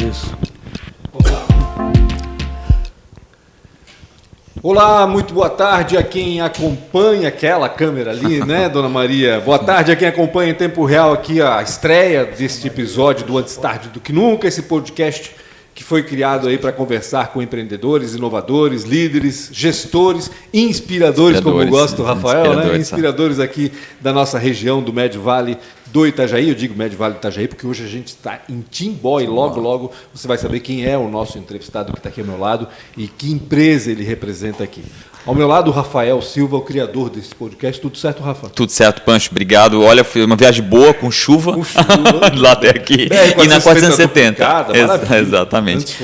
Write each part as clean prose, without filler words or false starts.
Isso. Olá, muito boa tarde a quem acompanha aquela câmera ali, né, Dona Maria? Boa tarde a quem acompanha em tempo real aqui a estreia deste episódio do Antes Tarde do Que Nunca, esse podcast que foi criado aí para conversar com empreendedores, inovadores, líderes, gestores, inspiradores, como gosta o Rafael, né? Inspiradores aqui da nossa região do Médio Vale do Itajaí. Eu digo Médio Vale do Itajaí porque hoje a gente está em Timbó e logo você vai saber quem é o nosso entrevistado que está aqui ao meu lado e que empresa ele representa aqui. Ao meu lado, o Rafael Silva, o criador desse podcast. Tudo certo, Rafa? Tudo certo, Pancho. Obrigado. Olha, foi uma viagem boa, com chuva. Lá até aqui. E na 470. Exatamente.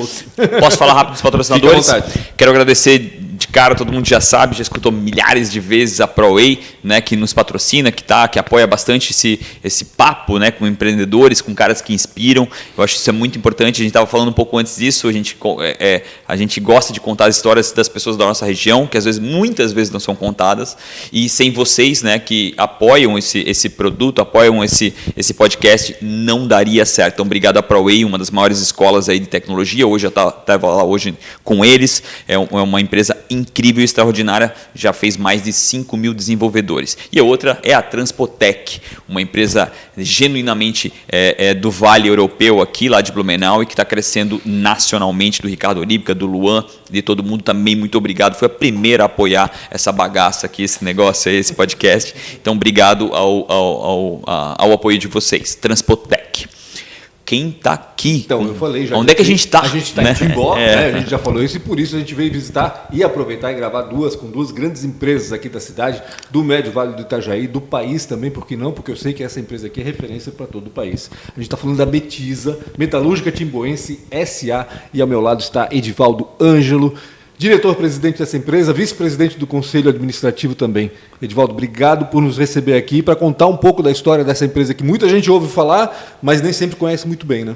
Posso falar rápido dos patrocinadores? Fique à vontade. Quero agradecer de cara, todo mundo já sabe, já escutou milhares de vezes a ProWay, né, que nos patrocina, que apoia bastante esse papo, né, com empreendedores, com caras que inspiram. Eu acho que isso é muito importante. A gente estava falando um pouco antes disso, a gente gosta de contar as histórias das pessoas da nossa região, que muitas vezes não são contadas, e sem vocês, né, que apoiam esse produto, apoiam esse podcast, não daria certo. Então, obrigado à ProWay, uma das maiores escolas aí de tecnologia. Hoje eu estava lá hoje com eles, é uma empresa incrível e extraordinária, já fez mais de 5 mil desenvolvedores. E a outra é a Transpotec, uma empresa genuinamente do Vale Europeu aqui, lá de Blumenau, e que está crescendo nacionalmente, do Ricardo Olímpica, do Luan, de todo mundo também, muito obrigado. Foi a primeira a apoiar essa bagaça aqui, esse negócio aí, esse podcast. Então, obrigado ao apoio de vocês. Transpotec. Quem está aqui? Então, eu falei já. Onde é que a gente está? A gente está em Timbó, né? A gente já falou isso e por isso a gente veio visitar e aproveitar e gravar com duas grandes empresas aqui da cidade, do Médio Vale do Itajaí, do país também, por que não? Porque eu sei que essa empresa aqui é referência para todo o país. A gente está falando da Metisa, Metalúrgica Timboense S.A. e ao meu lado está Edivaldo Ângelo, diretor-presidente dessa empresa, vice-presidente do Conselho Administrativo também. Edivaldo, obrigado por nos receber aqui para contar um pouco da história dessa empresa que muita gente ouve falar, mas nem sempre conhece muito bem, né?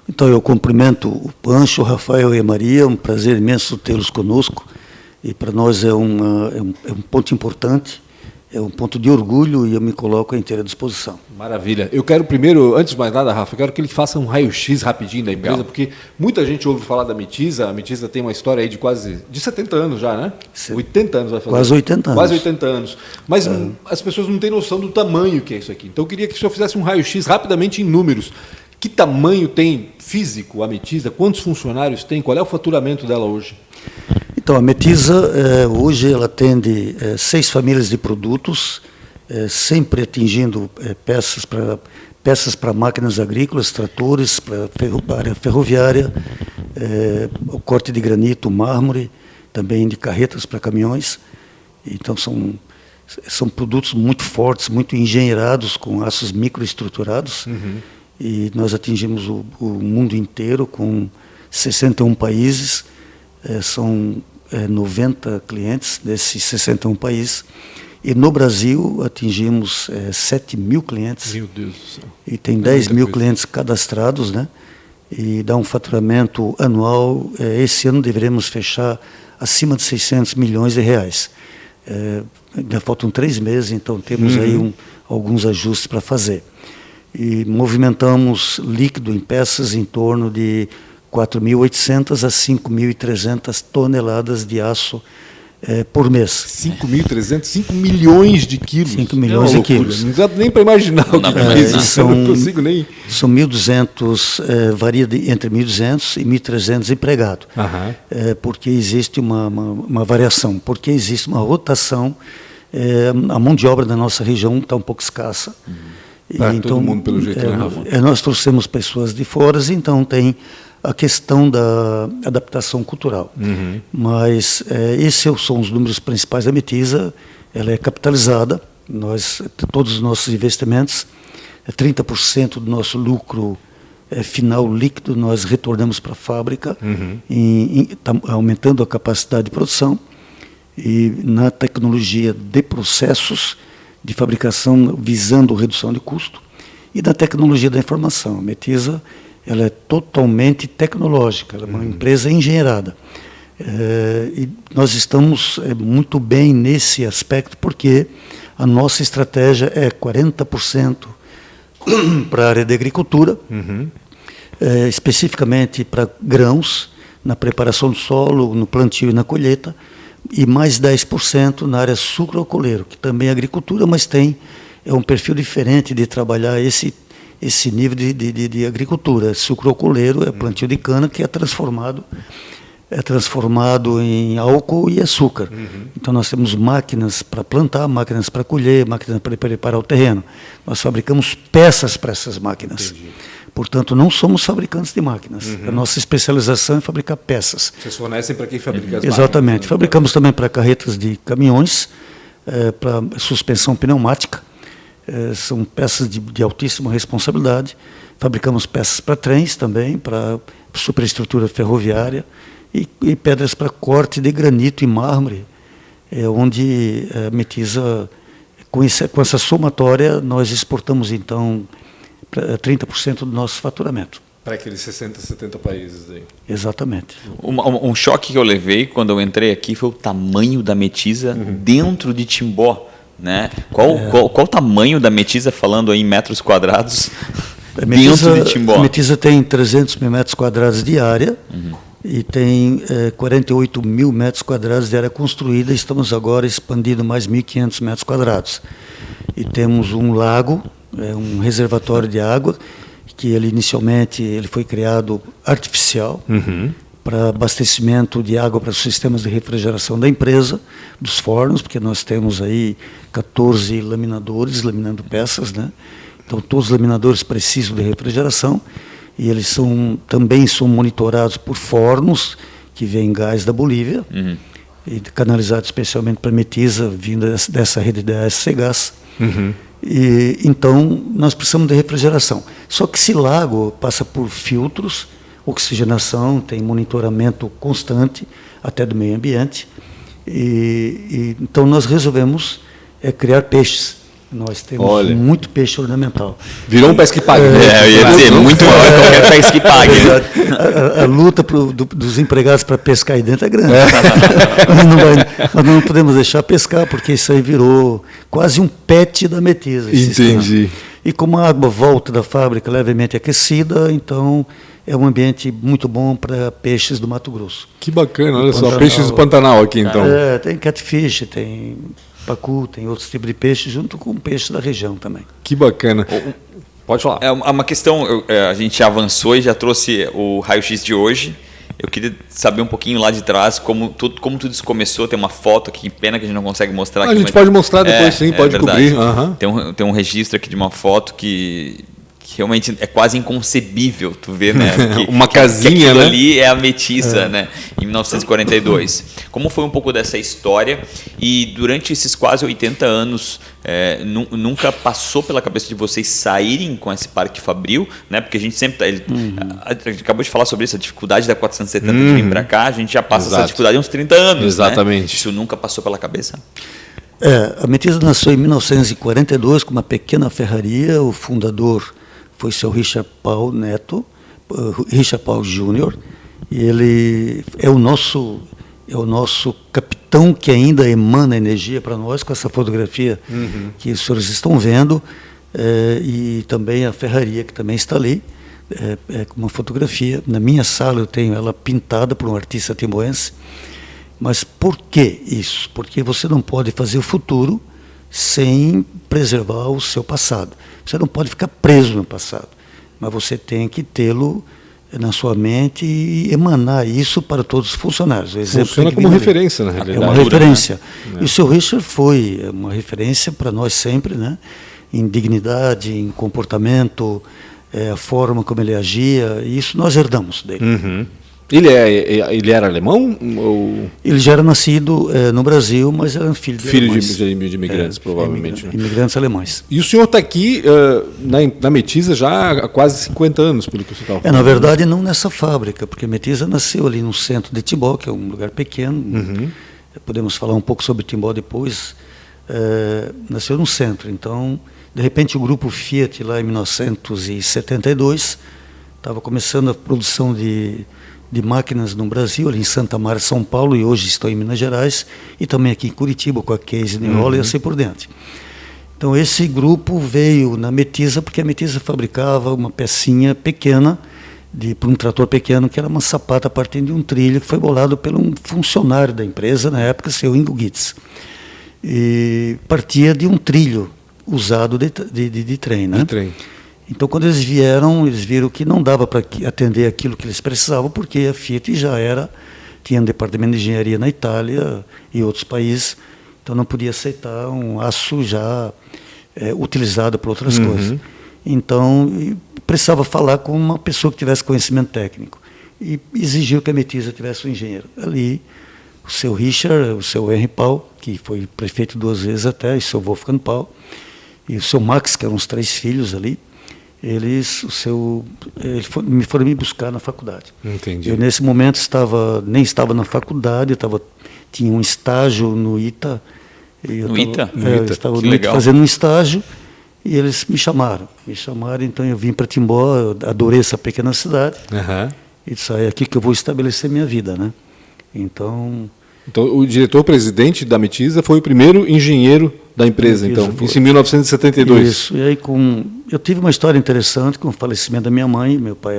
Então, eu cumprimento o Pancho, o Rafael e a Maria, é um prazer imenso tê-los conosco, e para nós é um ponto importante, é um ponto de orgulho e eu me coloco à inteira disposição. Maravilha. Eu quero primeiro, antes de mais nada, Rafa, eu quero que ele faça um raio-x rapidinho da empresa, porque muita gente ouve falar da Metisa. A Metisa tem uma história aí de 70 anos já, né? 80 anos vai fazer. Quase 80 anos. Quase 80 anos. Mas as pessoas não têm noção do tamanho que é isso aqui. Então eu queria que o senhor fizesse um raio-x rapidamente em números. Que tamanho tem físico a Metisa? Quantos funcionários tem? Qual é o faturamento dela hoje? Então, a Metisa, hoje, ela atende 6 famílias de produtos, sempre atingindo peças para máquinas agrícolas, tratores, para área ferroviária, o corte de granito, mármore, também de carretas para caminhões. Então, são produtos muito fortes, muito engenheirados, com aços microestruturados. Uhum. E nós atingimos o mundo inteiro com 61 países, são 90 clientes desses 61 países, e no Brasil atingimos 7 mil clientes. Meu Deus do céu. E tem 10 mil clientes cadastrados, né? E dá um faturamento anual, esse ano deveremos fechar acima de 600 milhões de reais. Ainda faltam 3 meses, então temos aí alguns ajustes para fazer. E movimentamos líquido em peças em torno de 4.800 a 5.300 toneladas de aço por mês. 5.300, 5 milhões de quilos. 5 milhões de quilos. Não dá nem para imaginar o que é isso. Não consigo nem... São 1.200, varia entre 1.200 e 1.300 empregados. Porque existe uma variação, porque existe uma rotação. A mão de obra da nossa região está um pouco escassa. Então, todo mundo pelo jeito, né, Rafa? Nós trouxemos pessoas de fora, então tem a questão da adaptação cultural. Mas esses são os números principais da Metisa. Ela é capitalizada, todos os nossos investimentos, 30% do nosso lucro final líquido nós retornamos para a fábrica, aumentando a capacidade de produção, e na tecnologia de processos de fabricação visando redução de custo, e da tecnologia da informação. A Metisa, ela é totalmente tecnológica, ela é uma empresa engenheirada. E nós estamos muito bem nesse aspecto, porque a nossa estratégia é 40% para a área de agricultura, especificamente para grãos, na preparação do solo, no plantio e na colheita, e mais 10% na área sucroalcooleiro, que também é agricultura, mas é um perfil diferente de trabalhar esse nível de agricultura. Sucroalcooleiro é plantio de cana que é transformado em álcool e açúcar. Então nós temos máquinas para plantar, máquinas para colher, máquinas para preparar o terreno. Nós fabricamos peças para essas máquinas. Entendi. Portanto, não somos fabricantes de máquinas. A nossa especialização é fabricar peças. Vocês fornecem para quem fabrica as máquinas? Exatamente. Né? Fabricamos também para carretas de caminhões, para suspensão pneumática. São peças de altíssima responsabilidade. Fabricamos peças para trens também, para superestrutura ferroviária e pedras para corte de granito e mármore, onde a Metisa, com essa somatória, nós exportamos então 30% do nosso faturamento. Para aqueles 60, 70 países aí. Exatamente. Um choque que eu levei quando eu entrei aqui foi o tamanho da Metisa dentro de Timbó. Né? Qual o tamanho da Metisa, falando aí em metros quadrados, dentro de Timbó? A Metisa tem 300 mil metros quadrados de área e tem 48 mil metros quadrados de área construída. Estamos agora expandindo mais 1.500 metros quadrados. E temos um lago, um reservatório de água, que inicialmente ele foi criado artificial, para abastecimento de água para os sistemas de refrigeração da empresa, dos fornos, porque nós temos aí 14 laminadores laminando peças, né? Então todos os laminadores precisam de refrigeração e eles também são monitorados por fornos que vêm gás da Bolívia e canalizados especialmente para Metisa, vindo dessa rede da SC Gás. E então nós precisamos de refrigeração. Só que esse lago passa por filtros, oxigenação, tem monitoramento constante até do meio ambiente. Então nós resolvemos criar peixes. Nós temos muito peixe ornamental. Virou um pesca e pague. Eu ia dizer, muito maior que qualquer pesca e pague. A luta dos empregados para pescar aí dentro é grande. Mas não podemos deixar pescar, porque isso aí virou quase um pet da Metisa. Entendi. E como a água volta da fábrica levemente aquecida, então é um ambiente muito bom para peixes do Mato Grosso. Que bacana, olha só, peixes do Pantanal aqui então. Tem catfish, tem pacu, tem outros tipos de peixe, junto com peixes da região também. Que bacana. Pode falar. É uma questão, a gente avançou e já trouxe o raio-x de hoje. Eu queria saber um pouquinho lá de trás como tudo isso começou. Tem uma foto aqui, pena que a gente não consegue mostrar aqui. A gente pode mostrar depois, sim, pode cobrir. Tem um registro aqui de uma foto que realmente é quase inconcebível, tu vê, né? Uma casinha, aquilo né? ali é a Metisa, né? Em 1942. Como foi um pouco dessa história? E durante esses quase 80 anos, nunca passou pela cabeça de vocês saírem com esse parque fabril, né? Porque a gente sempre a gente acabou de falar sobre isso, a dificuldade da 470 de vir para cá, a gente já passa essa dificuldade há uns 30 anos. Exatamente. Né? Isso nunca passou pela cabeça? A Metisa nasceu em 1942 com uma pequena ferraria. O fundador foi o seu Richard Paul Neto, Richard Paul Jr., e ele é o nosso capitão que ainda emana energia para nós com essa fotografia que os senhores estão vendo, e também a ferraria que também está ali, uma fotografia. Na minha sala eu tenho ela pintada por um artista timboense. Mas por que isso? Porque você não pode fazer o futuro sem preservar o seu passado. Você não pode ficar preso no passado, mas você tem que tê-lo na sua mente e emanar isso para todos os funcionários. Funciona como referência, na realidade. É uma referência. Né? E o seu Richard foi uma referência para nós sempre, né? Em dignidade, em comportamento, a forma como ele agia, e isso nós herdamos dele. Ele era alemão? Ou... Ele já era nascido no Brasil, mas era filho de alemães. de imigrantes, provavelmente. Imigrantes alemães. E o senhor está aqui na Metisa já há quase 50 anos, pelo que você estava falando. Na verdade, não nessa fábrica, porque a Metisa nasceu ali no centro de Timbó, que é um lugar pequeno. Podemos falar um pouco sobre Timbó depois. Nasceu no centro. Então, de repente, o grupo Fiat, lá em 1972, estava começando a produção de máquinas no Brasil, ali em Santa Maria, São Paulo, e hoje estou em Minas Gerais, e também aqui em Curitiba, com a Case Niola e assim por diante. Então, esse grupo veio na Metisa, porque a Metisa fabricava uma pecinha pequena para um trator pequeno, que era uma sapata partindo de um trilho que foi bolado por um funcionário da empresa, na época, seu Ingo Gitz. E partia de um trilho usado de trem, né? De trem. Então, quando eles vieram, eles viram que não dava para atender aquilo que eles precisavam, porque a Fiat tinha um departamento de engenharia na Itália e outros países, então não podia aceitar um aço já utilizado para outras coisas. Então, precisava falar com uma pessoa que tivesse conhecimento técnico. E exigiu que a Metisa tivesse um engenheiro. Ali, o seu Richard, o seu Henry Paul, que foi prefeito 2 vezes até, e o seu Wolfgang Paul, e o seu Max, que eram os 3 filhos ali, eles foram me buscar na faculdade. Entendi. Eu, nesse momento, nem estava na faculdade, tinha um estágio no ITA. ITA? Eu estava no ITA fazendo um estágio, e eles me chamaram, então eu vim para Timbó, eu adorei essa pequena cidade, e disse, é aqui que eu vou estabelecer minha vida, né? Então o diretor-presidente da Metisa foi o primeiro engenheiro da empresa, isso em 1972. Isso, e aí eu tive uma história interessante com o falecimento da minha mãe. Meu pai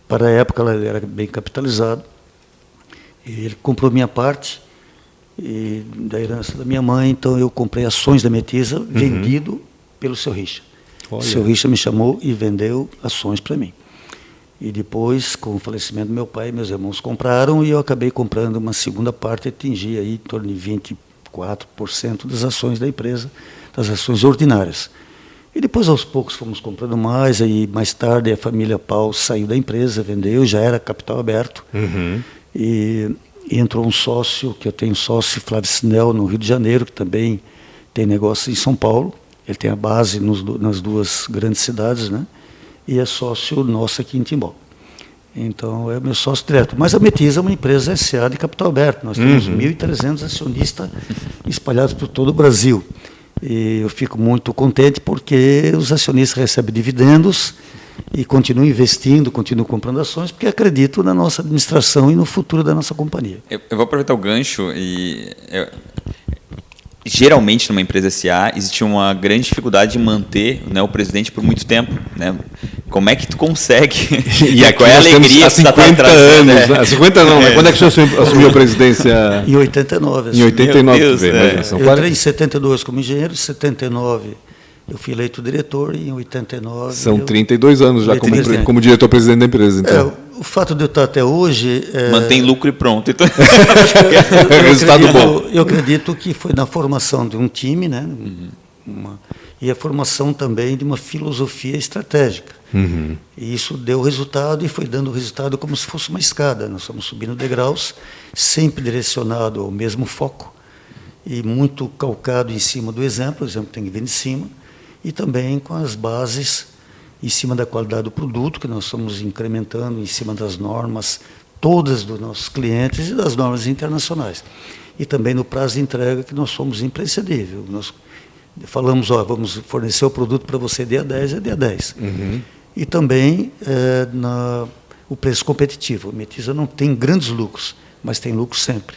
para a época, ele era bem capitalizado, e ele comprou minha parte e da herança da minha mãe, então eu comprei ações da Metisa, vendido pelo seu Richard. O seu Richard me chamou e vendeu ações para mim. E depois, com o falecimento do meu pai, meus irmãos compraram, e eu acabei comprando uma segunda parte, atingi aí em torno de 24% das ações da empresa, das ações ordinárias. E depois, aos poucos, fomos comprando mais, aí mais tarde a família Paul saiu da empresa, vendeu, já era capital aberto, e entrou um sócio, que eu tenho sócio, Flávio Sinel, no Rio de Janeiro, que também tem negócio em São Paulo. Ele tem a base nas 2 grandes cidades, né? E é sócio nosso aqui em Timbó. Então, é meu sócio direto. Mas a Metisa é uma empresa SA de capital aberto. Nós temos 1.300 acionistas espalhados por todo o Brasil. E eu fico muito contente porque os acionistas recebem dividendos e continuam investindo, continuam comprando ações, porque acredito na nossa administração e no futuro da nossa companhia. Eu vou aproveitar o gancho e... Geralmente, numa empresa SA, existe uma grande dificuldade de manter, né, o presidente por muito tempo, né? Como é que tu consegue? E qual é a alegria há 50 anos, né? 50 não, mas quando é que o senhor assumiu a presidência? Em 89. Em 89, eu entrei em 72 como engenheiro, em 79 eu fui eleito diretor, e em 89... São 32 anos já como diretor-presidente da empresa, então. O fato de eu estar até hoje... Mantém lucro e pronto. Então... Resultado bom. Eu acredito que foi na formação de um time, né? E a formação também de uma filosofia estratégica. E isso deu resultado, e foi dando resultado como se fosse uma escada. Nós estamos subindo degraus, sempre direcionado ao mesmo foco, e muito calcado em cima do exemplo. O exemplo tem que vir de cima, e também com as bases em cima da qualidade do produto, que nós estamos incrementando em cima das normas todas dos nossos clientes e das normas internacionais. E também no prazo de entrega, que nós somos imprescindível. Nós falamos, vamos fornecer o produto para você dia 10, é dia 10. E também o preço competitivo. A Metisa não tem grandes lucros, mas tem lucro sempre.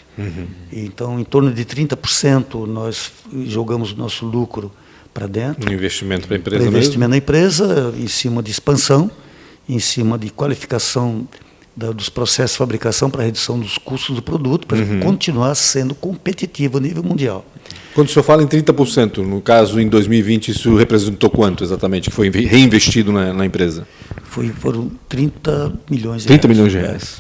Então, em torno de 30% nós jogamos o nosso lucro para dentro. Um investimento para a empresa mesmo? Investimento na empresa, em cima de expansão, em cima de qualificação dos processos de fabricação para redução dos custos do produto, para continuar sendo competitivo a nível mundial. Quando o senhor fala em 30%, no caso, em 2020, isso representou quanto exatamente, que foi reinvestido na empresa? Foram 30 milhões de 30 milhões de reais.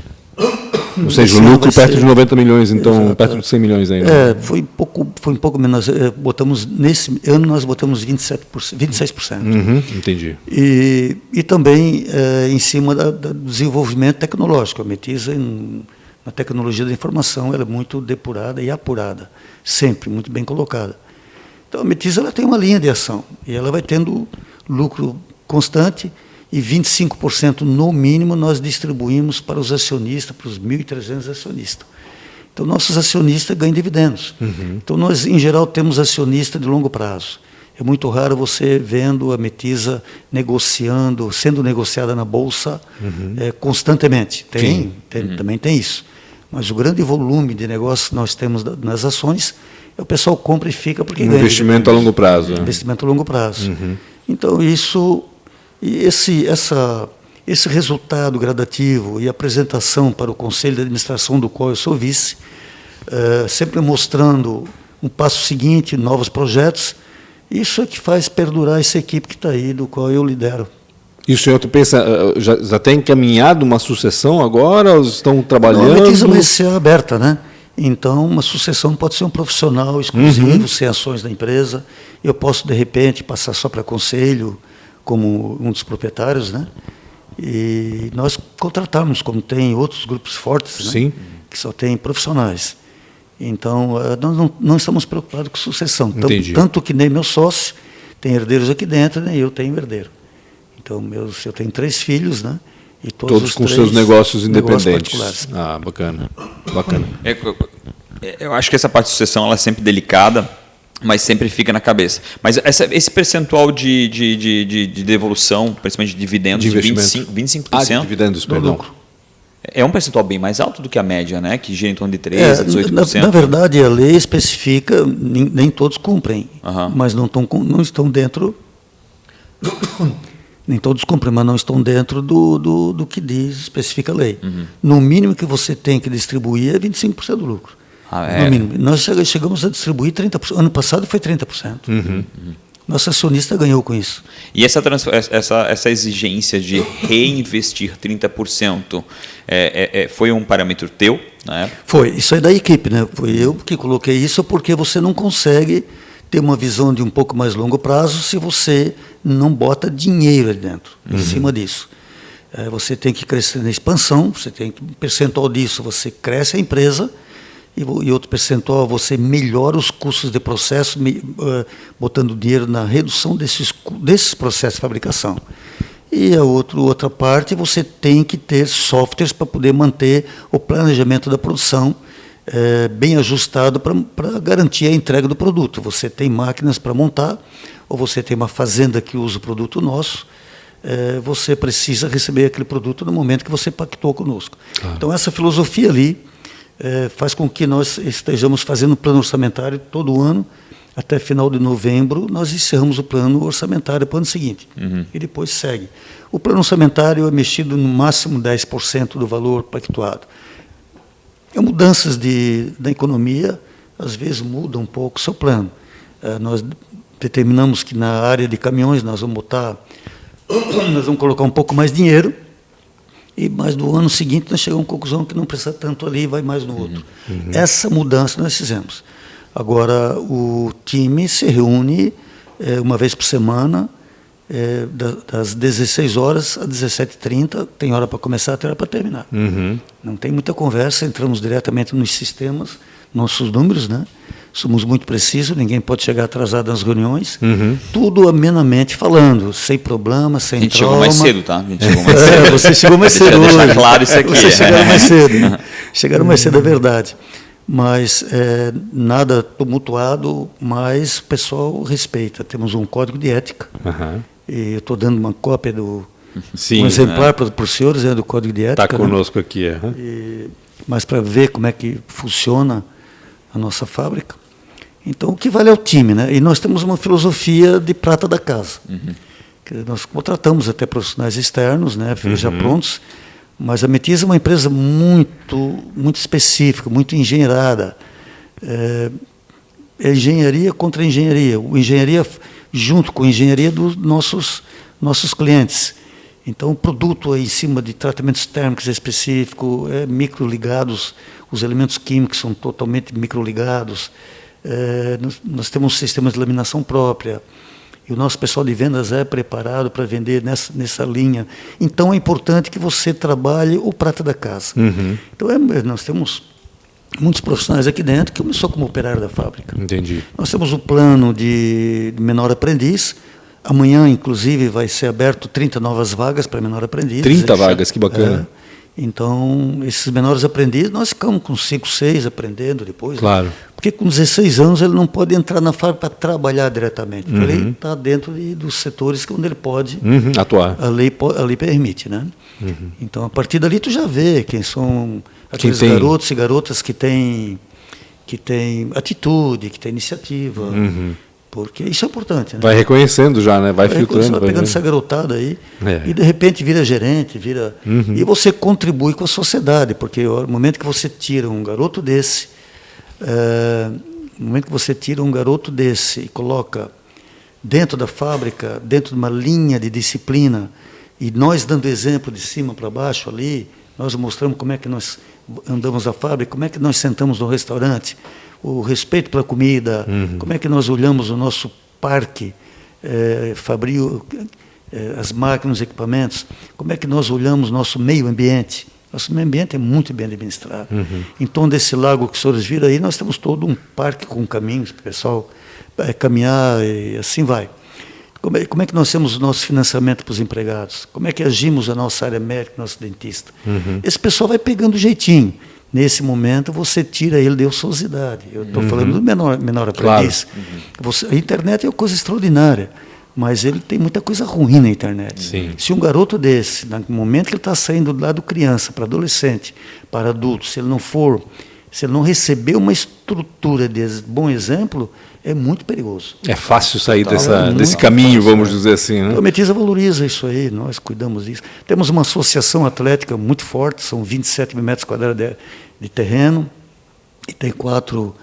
Ou seja, o lucro perto de 90 milhões, então perto de 100 milhões ainda. Foi um pouco menos. Nesse ano nós botamos 26%. Entendi. E também em cima do desenvolvimento tecnológico. A Metisa, na tecnologia da informação, ela é muito depurada e apurada, sempre muito bem colocada. Então a Metisa, ela tem uma linha de ação, e ela vai tendo lucro constante, e 25% no mínimo nós distribuímos para os acionistas, para os 1.300 acionistas. Então, nossos acionistas ganham dividendos. Então, nós, em geral, temos acionista de longo prazo. É muito raro você vendo a Metisa sendo negociada na Bolsa constantemente. Também tem isso. Mas o grande volume de negócio que nós temos nas ações, o pessoal compra e fica porque ganha. Investimento a longo prazo. Investimento a longo prazo. Então, esse esse resultado gradativo e apresentação para o Conselho de Administração, do qual eu sou vice, sempre mostrando um passo seguinte, novos projetos, isso é que faz perdurar essa equipe que está aí, do qual eu lidero. E o senhor pensa, já tem encaminhado uma sucessão agora? Ou estão trabalhando? A Metisa vai ser aberta, né? Então, uma sucessão pode ser um profissional exclusivo, sem ações da empresa. Eu posso, de repente, passar só para conselho, como um dos proprietários, né? E nós contratarmos, como tem outros grupos fortes, né? Sim. Que só tem profissionais. Então, nós não estamos preocupados com sucessão. Tanto que nem meu sócio tem herdeiros aqui dentro, nem eu tenho herdeiro. Então, eu tenho 3 filhos, né? E todos com seus negócios independentes. Bacana. Eu acho que essa parte de sucessão ela é sempre delicada, mas sempre fica na cabeça. Mas esse percentual de devolução, principalmente de dividendos, de 25%. De dividendos, perdão. Lucro. É um percentual bem mais alto do que a média, né? Que gira em torno de 13% a 18%. Na verdade, a lei especifica, nem todos cumprem, mas não estão dentro... Nem todos cumprem, mas não estão dentro do que especifica a lei. No mínimo que você tem que distribuir é 25% do lucro. No mínimo. Nós chegamos a distribuir 30%. Ano passado foi 30%. Nosso acionista ganhou com isso. E essa exigência de reinvestir 30% foi um parâmetro teu? Né? Foi. Isso é da equipe, né? Foi eu que coloquei isso, porque você não consegue ter uma visão de um pouco mais longo prazo se você não bota dinheiro ali dentro, em cima disso. Você tem que crescer na expansão, você tem um percentual disso, você cresce a empresa, e outro percentual você melhora os custos de processo, botando dinheiro na redução desses processos de fabricação. E a outra parte, você tem que ter softwares para poder manter o planejamento da produção bem ajustado para garantir a entrega do produto. Você tem máquinas para montar, ou você tem uma fazenda que usa o produto nosso, você precisa receber aquele produto no momento que você pactou conosco. Então, essa filosofia ali faz com que nós estejamos fazendo um plano orçamentário todo ano. Até final de novembro, nós encerramos o plano orçamentário para o ano seguinte. E depois segue. O plano orçamentário é mexido no máximo 10% do valor pactuado. Mudanças da economia, às vezes, mudam um pouco o seu plano. Nós determinamos que na área de caminhões nós vamos colocar um pouco mais dinheiro, mas no ano seguinte nós chegamos à conclusão que não precisa tanto ali e vai mais no outro. Essa mudança nós fizemos. Agora, o time se reúne uma vez por semana, das 16 horas às 17h30, tem hora para começar, tem hora para terminar. Não tem muita conversa, entramos diretamente nos sistemas, nossos números, né? Somos muito precisos, ninguém pode chegar atrasado nas reuniões, tudo amenamente falando, sem problema, sem trauma. A gente chegou mais cedo, tá? A gente chegou mais cedo. Você chegou mais cedo hoje. Deixar claro isso aqui. Vocês chegaram mais cedo. Chegaram mais cedo, é verdade. Mas nada tumultuado, mas o pessoal respeita. Temos um código de ética. E eu estou dando uma cópia um exemplar para os senhores do código de ética. Está conosco, né? Aqui. Mas para ver como é que funciona a nossa fábrica. Então, o que vale é o time, né? E nós temos uma filosofia de prata da casa. Que nós contratamos até profissionais externos, né? Já prontos. Mas a Metisa é uma empresa muito específica, muito engenheirada. É engenharia contra engenharia. Engenharia junto com a engenharia dos nossos clientes. Então, o produto é em cima de tratamentos térmicos específicos, microligados, os elementos químicos são totalmente microligados. Nós temos um sistema de laminação própria. E o nosso pessoal de vendas é preparado para vender nessa linha. Então, é importante que você trabalhe o prata da casa. Então, nós temos muitos profissionais aqui dentro que começou como operário da fábrica. Entendi. Nós temos o plano de menor aprendiz. Amanhã, inclusive, vai ser aberto 30 novas vagas para menor aprendiz. 30 vagas, que bacana. Então, esses menores aprendizes, nós ficamos com 5, 6 aprendendo depois. Claro. Né? Porque com 16 anos ele não pode entrar na fábrica para trabalhar diretamente. Porque ele está dentro dos setores onde ele pode atuar. A lei permite, né? Então, a partir dali tu já vê quem são aqueles garotos e garotas que têm atitude, que têm iniciativa. Porque isso é importante. Né? Vai reconhecendo já, né? Vai filtrando. Você vai pegando essa garotada aí e de repente vira gerente, e você contribui com a sociedade, porque no momento que você tira um garoto desse, e coloca dentro da fábrica, dentro de uma linha de disciplina, e nós dando exemplo de cima para baixo ali, nós mostramos como é que nós andamos na fábrica, como é que nós sentamos no restaurante, o respeito pela comida, como é que nós olhamos o nosso parque, fabril, as máquinas, os equipamentos, como é que nós olhamos o nosso meio ambiente. Nosso meio ambiente é muito bem administrado. Então, desse lago que os senhores viram aí, nós temos todo um parque com caminhos para o pessoal caminhar e assim vai. Como é que nós temos o nosso financiamento para os empregados? Como é que agimos a nossa área médica, nosso dentista? Esse pessoal vai pegando jeitinho. Nesse momento, você tira ele de ociosidade. Eu estou falando do menor aprendiz. Claro. A internet é uma coisa extraordinária, mas ele tem muita coisa ruim na internet. Sim. Se um garoto desse, no momento que ele está saindo do lado criança para adolescente, para adulto, se ele não receber uma estrutura de bom exemplo, é muito perigoso. É fácil sair desse caminho, vamos dizer assim, né? Então, a Metiza valoriza isso aí, nós cuidamos disso. Temos uma associação atlética muito forte, são 27 mil metros quadrados de terreno, e tem 4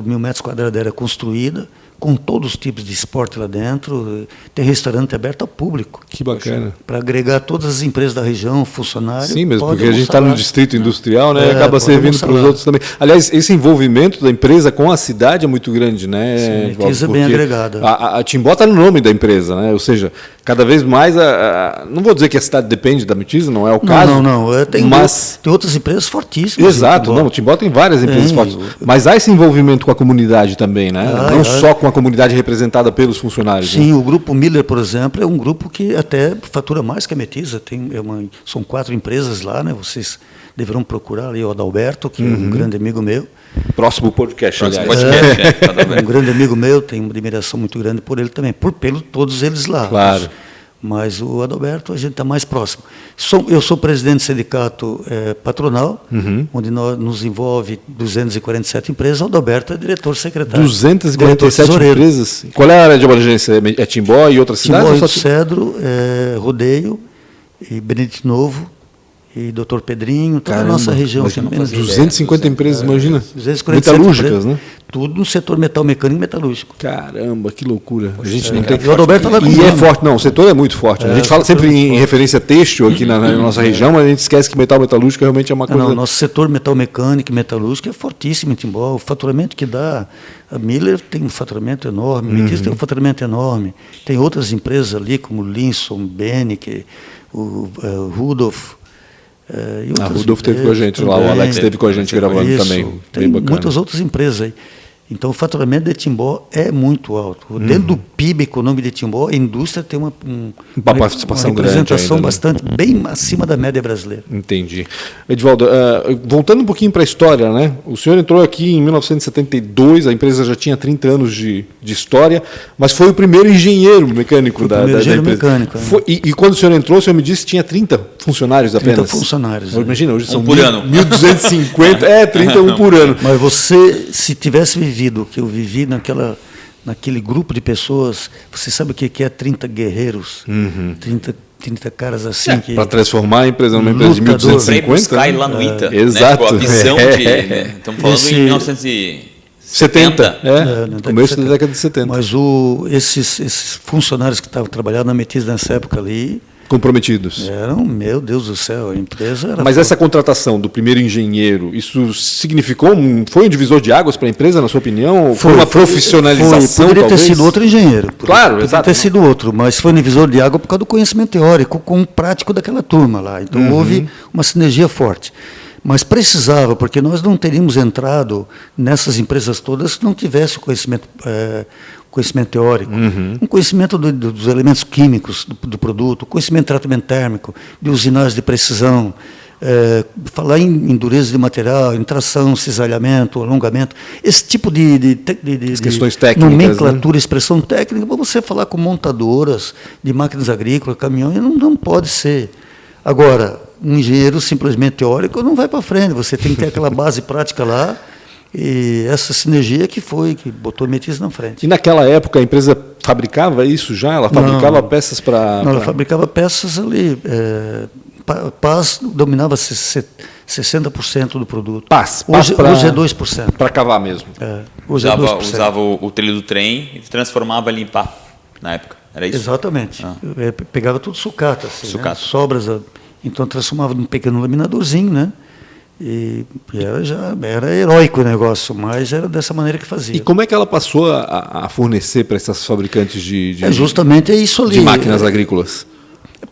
mil metros quadrados de área construída, com todos os tipos de esporte lá dentro. Tem restaurante aberto ao público. Que bacana. Para agregar todas as empresas da região, funcionários. Sim, mesmo, porque a gente está no distrito industrial, né? Acaba servindo para os outros também. Aliás, esse envolvimento da empresa com a cidade é muito grande, né? Sim, coisa bem agregada. A Timbó está no nome da empresa, né? Ou seja, cada vez mais, não vou dizer que a cidade depende da Metiza, não é o caso. Não. Tem outras empresas fortíssimas. Exato, o Timbó tem várias empresas fortes. Mas há esse envolvimento com a comunidade também, né? Não só com a comunidade representada pelos funcionários. Sim, né? o Grupo Miller, por exemplo, é um grupo que até fatura mais que a Metiza. São 4 empresas lá, né? Vocês deverão procurar ali o Adalberto, que é um grande amigo meu. Próximo podcast, aliás. Um grande amigo meu, tenho uma admiração muito grande por ele também, pelo todos eles lá. Claro. Mas o Adalberto, a gente está mais próximo. Eu sou presidente do sindicato patronal, onde nos envolve 247 empresas. O Adalberto é diretor-secretário. 247 empresas? Qual é a área de abrangência? É Timbó e outras cidades? Timbó, Cedro, Rodeio, e Benedito Novo, e Doutor Pedrinho, toda a nossa região. 250 empresas, imagina. 247 metalúrgicas, né? Tudo no setor metal mecânico e metalúrgico. Caramba, que loucura. A gente não tem. E o Adalberto lá E é forte, não, o setor é muito forte. A gente fala sempre em referência têxtil aqui na nossa região, mas a gente esquece que metal metalúrgico realmente é uma coisa. Não, nosso setor metal mecânico e metalúrgico é fortíssimo em Timbó. O faturamento que dá, a Miller tem um faturamento enorme, a Metiza tem um faturamento enorme. Tem outras empresas ali, como Linson, Benick, o Rudolf. A Rudolf esteve com a gente lá, o Alex esteve com a gente gravando também. Tem muitas outras empresas aí. Então, o faturamento de Timbó é muito alto. Dentro do PIB econômico de Timbó, a indústria tem uma participação representação grande bastante, bem acima da média brasileira. Entendi. Edivaldo, voltando um pouquinho para a história, né? O senhor entrou aqui em 1972, a empresa já tinha 30 anos de história, mas foi o primeiro engenheiro mecânico da empresa. Mecânico, e quando o senhor entrou, o senhor me disse que tinha 30 funnacionários apenas. 30 funcionários. Imagina, hoje são por ano. 1.250, 31 por ano. Mas você, se tivesse vivido o que eu vivi naquele grupo de pessoas, você sabe o que é 30 guerreiros, 30 caras assim que... Para transformar a empresa numa empresa de 1.250. Sky lá no ITA. Exato. Né? Com a visão de... Estamos falando em 1970. Começo da década de 70. Mas esses funcionários que estavam trabalhando na Metiza nessa época ali... Comprometidos. Meu Deus do céu, a empresa era... Mas essa contratação do primeiro engenheiro, isso significou, foi um divisor de águas para a empresa, na sua opinião? Foi uma profissionalização, poderia ter sido outro engenheiro. Claro, poderia ter sido outro, mas foi um divisor de água por causa do conhecimento teórico com o prático daquela turma lá. Então houve uma sinergia forte. Mas precisava, porque nós não teríamos entrado nessas empresas todas se não tivesse o conhecimento teórico, um conhecimento dos elementos químicos do produto, conhecimento de tratamento térmico, de usinagem de precisão, falar em dureza de material, em tração, cisalhamento, alongamento, esse tipo de questões técnicas, nomenclatura, expressão técnica, para você falar com montadoras de máquinas agrícolas, caminhões, não pode ser. Agora, um engenheiro simplesmente teórico não vai para frente, você tem que ter aquela base prática lá, E essa sinergia que botou a Metiza na frente. E naquela época a empresa fabricava isso já? Ela fabricava peças para... Não, ela fabricava peças ali. Paz dominava 60% do produto. Paz hoje é 2%. Para cavar mesmo. Hoje é 2%. Usava o trilho do trem e transformava ali em pá, na época. Era isso? Exatamente. Pegava tudo sucata, assim, sucata. Né? Sobras. Então transformava num pequeno laminadorzinho, né? E era heróico o negócio, mas era dessa maneira que fazia. E como é que ela passou a fornecer para essas fabricantes justamente isso ali. De máquinas agrícolas?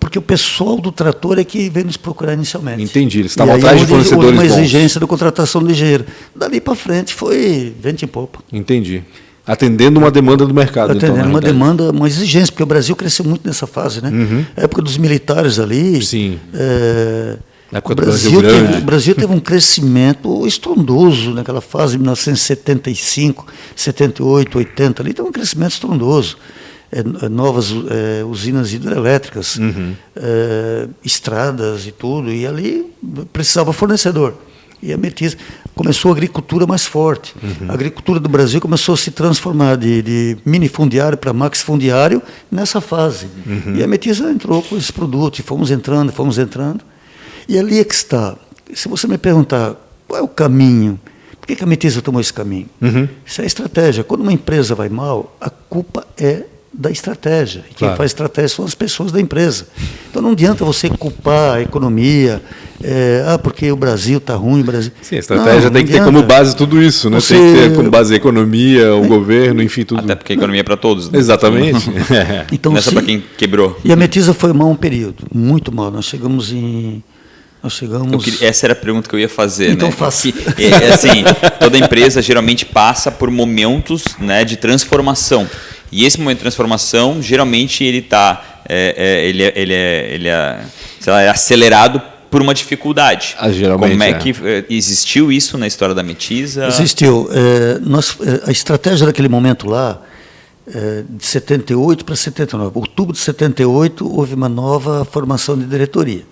Porque o pessoal do trator é que veio nos procurar inicialmente. Entendi, eles estavam atrás de fornecedores bons. Houve uma exigência da contratação ligeira. Dali para frente foi vento em popa. Entendi. Atendendo uma demanda do mercado. Atendendo uma demanda, uma exigência, porque o Brasil cresceu muito nessa fase, né? A época dos militares ali. Sim. Na época o Brasil teve um crescimento estrondoso naquela fase de 1975, 78, 80, ali teve um crescimento estrondoso. Novas usinas hidrelétricas, estradas e tudo, e ali precisava fornecedor. E a Metiza começou a agricultura mais forte. A agricultura do Brasil começou a se transformar de minifundiário para maxifundiário nessa fase. E a Metiza entrou com esses produtos, e fomos entrando. E ali é que está. Se você me perguntar qual é o caminho, por que a Metiza tomou esse caminho? Isso é estratégia. Quando uma empresa vai mal, a culpa é da estratégia. E quem faz estratégia são as pessoas da empresa. Então não adianta você culpar a economia, porque o Brasil está ruim. Sim, a estratégia tem que ter como base tudo isso, né? Tem que ter como base a economia, o governo, enfim, tudo. Até porque a economia é para todos. Né? Exatamente. Então, não é só para quem quebrou. E a Metiza foi mal um período, muito mal. Nós chegamos. Essa era a pergunta que eu ia fazer. Então né? faça. Assim, toda empresa geralmente passa por momentos, né, de transformação. E esse momento de transformação, geralmente ele é acelerado por uma dificuldade. Geralmente, como é que existiu isso na história da Metiza? Existiu. A estratégia daquele momento lá, de 78 para 79. Outubro de 78 houve uma nova formação de diretoria.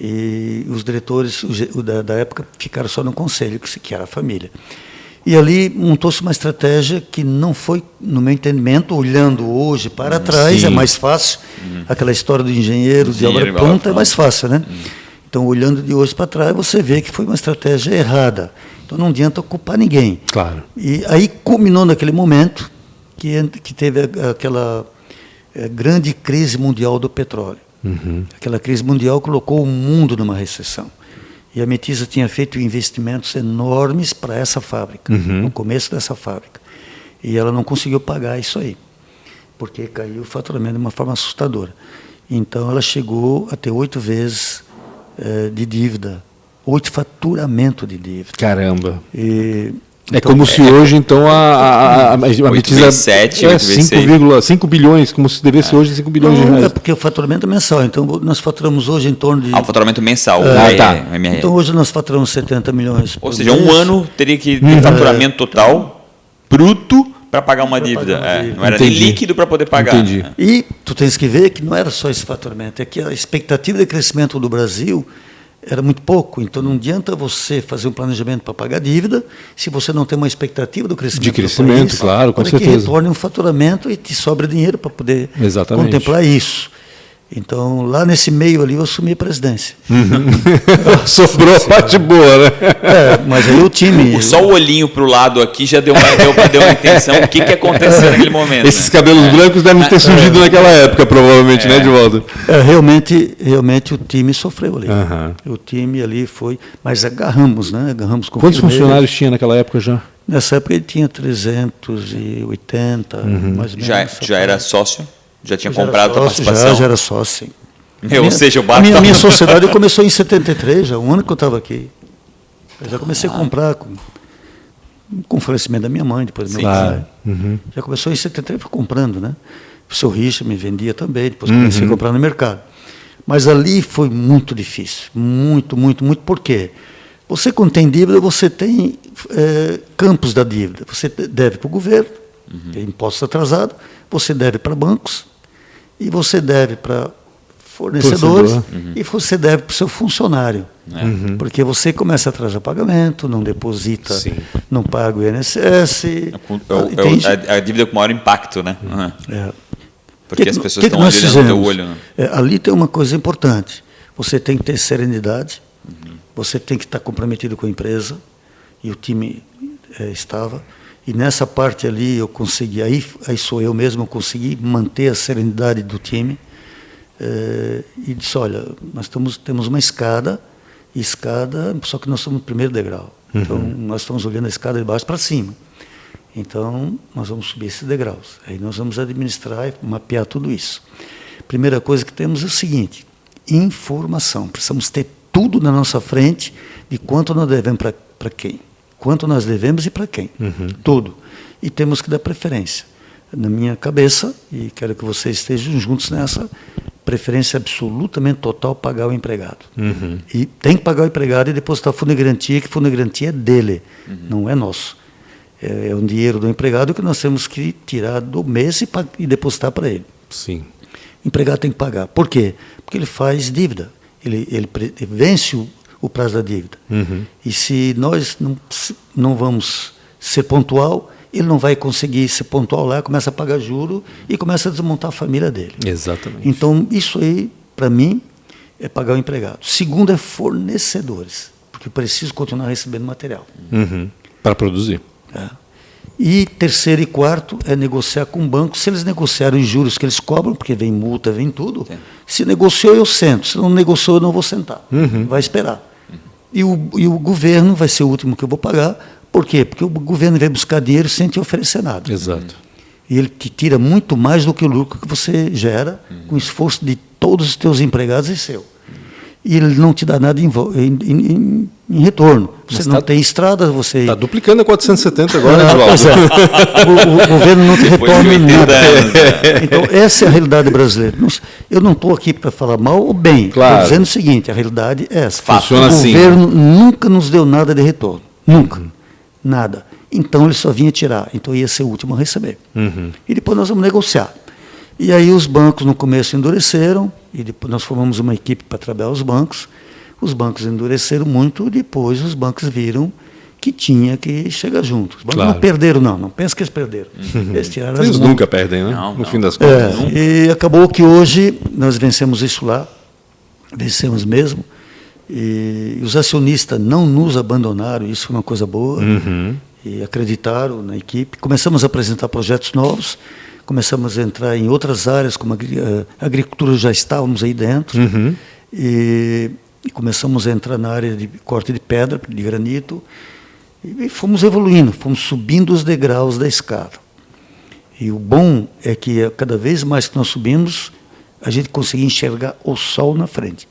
E os diretores da época ficaram só no conselho, que era a família. E ali montou-se uma estratégia que não foi, no meu entendimento, olhando hoje para trás, é mais fácil. Aquela história do engenheiro de obra pronta é mais fácil, né? Então, olhando de hoje para trás, você vê que foi uma estratégia errada. Então, não adianta culpar ninguém. Claro. E aí, culminou naquele momento que teve aquela grande crise mundial do petróleo. Aquela crise mundial colocou o mundo numa recessão. E a Metiza tinha feito investimentos enormes para essa fábrica, no começo dessa fábrica. E ela não conseguiu pagar isso aí, porque caiu o faturamento de uma forma assustadora. Então, ela chegou a ter 8 vezes de dívida, 8 faturamento de dívida. Caramba! Então, como se hoje, então, a Metiza 5 bilhões, como se devesse hoje 5 bilhões de reais. É porque o faturamento é mensal, então nós faturamos hoje em torno de... o faturamento mensal. Então hoje nós faturamos 70 milhões. Ou seja, um ano teria que ter faturamento total, bruto, para pagar uma dívida. Não era nem líquido para poder pagar. Entendi. E tu tens que ver que não era só esse faturamento, é que a expectativa de crescimento do Brasil era muito pouco, então não adianta você fazer um planejamento para pagar dívida se você não tem uma expectativa do crescimento. De crescimento, do país, claro, com certeza. Que retorne um faturamento e te sobra dinheiro para poder contemplar isso. Então, lá nesse meio ali, eu assumi a presidência. Sobrou a parte boa, né? Mas aí o time... Só o olhinho para o lado aqui já deu uma intenção. O que aconteceu naquele momento? Esses cabelos brancos devem ter surgido naquela época, provavelmente, né, Edivaldo? Realmente o time sofreu ali. O time ali foi... Mas agarramos, né? Agarramos com Quantos funcionários tinha naquela época já? Nessa época ele tinha 380, mais ou menos. Já era sócio? Já tinha comprado a participação? Já era sócio, sim. Ou seja, a minha sociedade começou em 73, já um ano que eu estava aqui. Eu já comecei a comprar com o falecimento da minha mãe, depois do meu pai. Já começou em 73, fui comprando, né? O seu Richard me vendia também, depois comecei a comprar no mercado. Mas ali foi muito difícil, muito. Por quê? Você, quando tem dívida, você tem campos da dívida. Você deve para o governo, tem impostos atrasados, você deve para bancos, e você deve para fornecedores e você deve para o seu funcionário. Porque você começa a atrasar pagamento, não deposita, não paga o INSS. A dívida com maior impacto, né? Porque as pessoas estão olhando no teu olho. Né? Ali tem uma coisa importante. Você tem que ter serenidade, você tem que estar comprometido com a empresa, e o time estava. E nessa parte ali eu consegui, aí sou eu mesmo, eu consegui manter a serenidade do time. E disse, olha, nós temos uma escada, só que nós estamos no primeiro degrau. Então, nós estamos olhando a escada de baixo para cima. Então, nós vamos subir esses degraus. Aí nós vamos administrar e mapear tudo isso. Primeira coisa que temos é o seguinte, informação. Precisamos ter tudo na nossa frente de quanto nós devemos para quem. Quanto nós devemos e para quem. Tudo. E temos que dar preferência. Na minha cabeça, e quero que vocês estejam juntos nessa, preferência absolutamente total pagar o empregado. E tem que pagar o empregado e depositar fundo de garantia, que fundo de garantia é dele, não é nosso. É um dinheiro do empregado que nós temos que tirar do mês e depositar para ele. Sim. O empregado tem que pagar. Por quê? Porque ele faz dívida. Ele vence o prazo da dívida. E se nós não vamos ser pontual, ele não vai conseguir ser pontual lá, começa a pagar juro e começa a desmontar a família dele. Exatamente. Então, isso aí, para mim, é pagar o empregado. Segundo é fornecedores, porque eu preciso continuar recebendo material. Para produzir. E terceiro e quarto é negociar com o banco. Se eles negociarem os juros que eles cobram, porque vem multa, vem tudo, se negociou, eu sento. Se não negociou, eu não vou sentar. Vai esperar. E o governo vai ser o último que eu vou pagar. Por quê? Porque o governo vai buscar dinheiro sem te oferecer nada. Exato. E ele te tira muito mais do que o lucro que você gera com o esforço de todos os teus empregados e seu. E ele não te dá nada em retorno. Você não tem estrada, você... Está duplicando a 470 agora, Edvaldo. Pois é. O governo não te retorna nada. Então, essa é a realidade brasileira. Eu não estou aqui para falar mal ou bem. Claro. Estou dizendo o seguinte, a realidade é essa. Funciona assim. O governo nunca nos deu nada de retorno. Nunca. Nada. Então, ele só vinha tirar. Então, ia ser o último a receber. E depois nós vamos negociar. E aí os bancos no começo endureceram, e depois nós formamos uma equipe para trabalhar os bancos endureceram muito, e depois os bancos viram que tinha que chegar junto. Os bancos não perderam, não pensa que eles perderam. Eles tiraram as Eles mãos. nunca perdem, né? No fim das contas. E acabou que hoje nós vencemos isso lá, vencemos mesmo, e os acionistas não nos abandonaram, isso foi uma coisa boa, e acreditaram na equipe. Começamos a apresentar projetos novos, começamos a entrar em outras áreas, como a agricultura, já estávamos aí dentro, e começamos a entrar na área de corte de pedra, de granito, e fomos evoluindo, fomos subindo os degraus da escada. E o bom é que cada vez mais que nós subimos, a gente conseguia enxergar o sol na frente.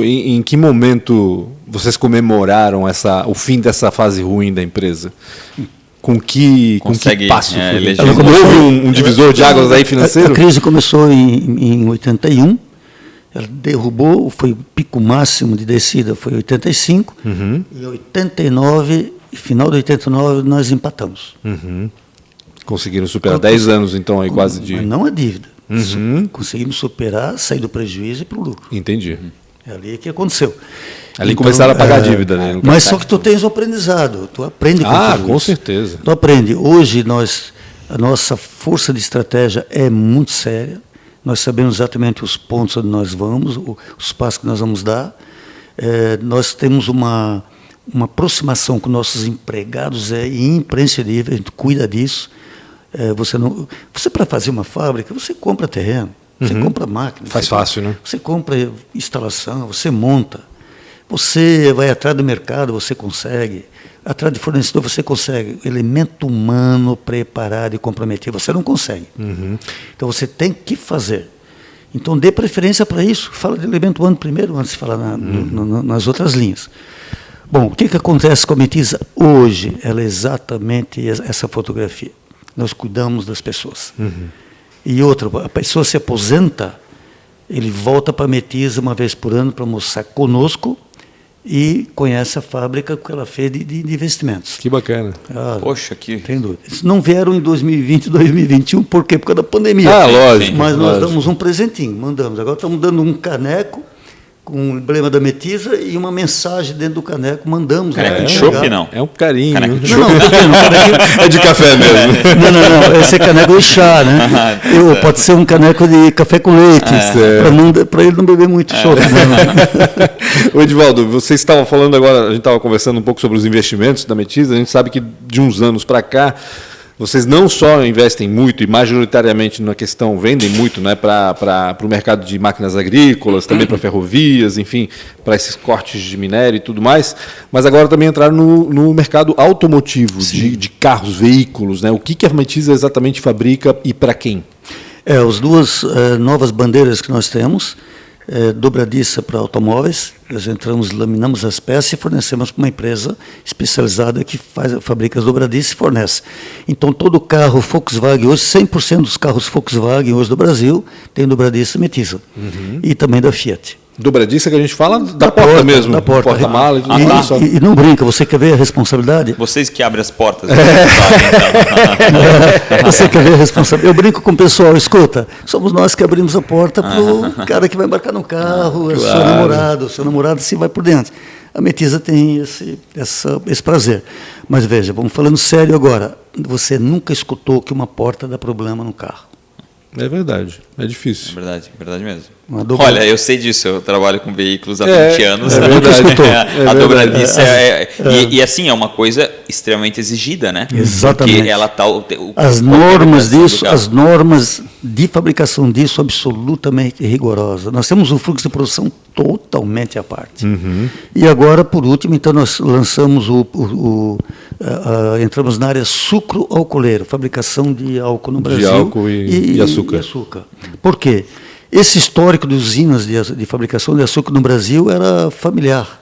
Em que momento vocês comemoraram o fim dessa fase ruim da empresa? Com que passo foi? Houve um divisor de águas aí financeiro? A crise começou em 81, ela derrubou, foi o pico máximo de descida, foi 85, e 89, final de 89 nós empatamos. Conseguiram superar 10 anos, então, aí quase de... Mas não a dívida. Conseguimos superar, sair do prejuízo e para o lucro. Entendi. É ali que aconteceu. Ali então, começaram a pagar a dívida, né? Mas só que tu tens o aprendizado, tu aprende com tudo com isso. certeza. Tu aprende. Hoje, a nossa força de estratégia é muito séria. Nós sabemos exatamente os pontos onde nós vamos, os passos que nós vamos dar. Nós temos uma aproximação com nossos empregados imprescindível, a gente cuida disso. Você para fazer uma fábrica, você compra terreno, você compra máquina. Faz fácil, né? Você compra instalação, você monta. Você vai atrás do mercado, você consegue. Atrás de fornecedor, você consegue. Elemento humano preparado e comprometido, você não consegue. Então, você tem que fazer. Então, dê preferência para isso. Fala de elemento humano primeiro, antes de falar nas outras linhas. Bom, o que acontece com a Metiza hoje? Ela é exatamente essa fotografia. Nós cuidamos das pessoas. E outra, a pessoa se aposenta, ele volta para a Metiza uma vez por ano para almoçar conosco e conhece a fábrica que ela fez de investimentos. Que bacana. Poxa, que... Tem dúvida. Eles não vieram em 2020 e 2021, por quê? Por causa da pandemia. Lógico. Mas nós damos um presentinho, mandamos. Agora estamos dando um caneco com o emblema da Metisa e uma mensagem dentro do caneco, mandamos. Caneco de chopp, não? É um carinho. Caneco de Não, caneco... É de café mesmo. Não. Esse é caneco de chá, né? Pode ser um caneco de café com leite, para ele não beber muito chopp. Ô Edivaldo, você estava falando agora, a gente estava conversando um pouco sobre os investimentos da Metisa, a gente sabe que de uns anos para cá, vocês não só investem muito e majoritariamente na questão, vendem muito, né, para o mercado de máquinas agrícolas, também para ferrovias, enfim, para esses cortes de minério e tudo mais, mas agora também entraram no mercado automotivo, de carros, veículos, né? O que a Metisa exatamente fabrica e para quem? As duas novas bandeiras que nós temos, dobradiça para automóveis, nós laminamos as peças e fornecemos para uma empresa especializada que fabrica as dobradiças e fornece. Então, todo carro Volkswagen, hoje 100% dos carros Volkswagen hoje do Brasil tem dobradiça Metisa. E também da Fiat. Dobradiça que a gente fala da porta mesmo, da porta-mala e tudo isso. E não brinca, você quer ver a responsabilidade? Vocês que abrem as portas. Você quer ver a responsabilidade? Eu brinco com o pessoal, escuta, somos nós que abrimos a porta para o cara que vai embarcar no carro, o seu namorado se vai por dentro. A Metisa tem esse prazer. Mas veja, vamos falando sério agora, você nunca escutou que uma porta dá problema no carro? É verdade, é difícil. É verdade mesmo. Olha, eu sei disso, eu trabalho com veículos há 20 anos. É verdade. A dobradiça e assim, é uma coisa extremamente exigida, né? Exatamente. Porque ela está... As normas disso, as normas de fabricação disso, absolutamente rigorosas. Nós temos um fluxo de produção totalmente à parte. E agora, por último, então nós lançamos entramos na área sucro-alcooleiro, fabricação de álcool no Brasil. De álcool e açúcar. Por quê? Esse histórico de usinas de fabricação de açúcar no Brasil era familiar.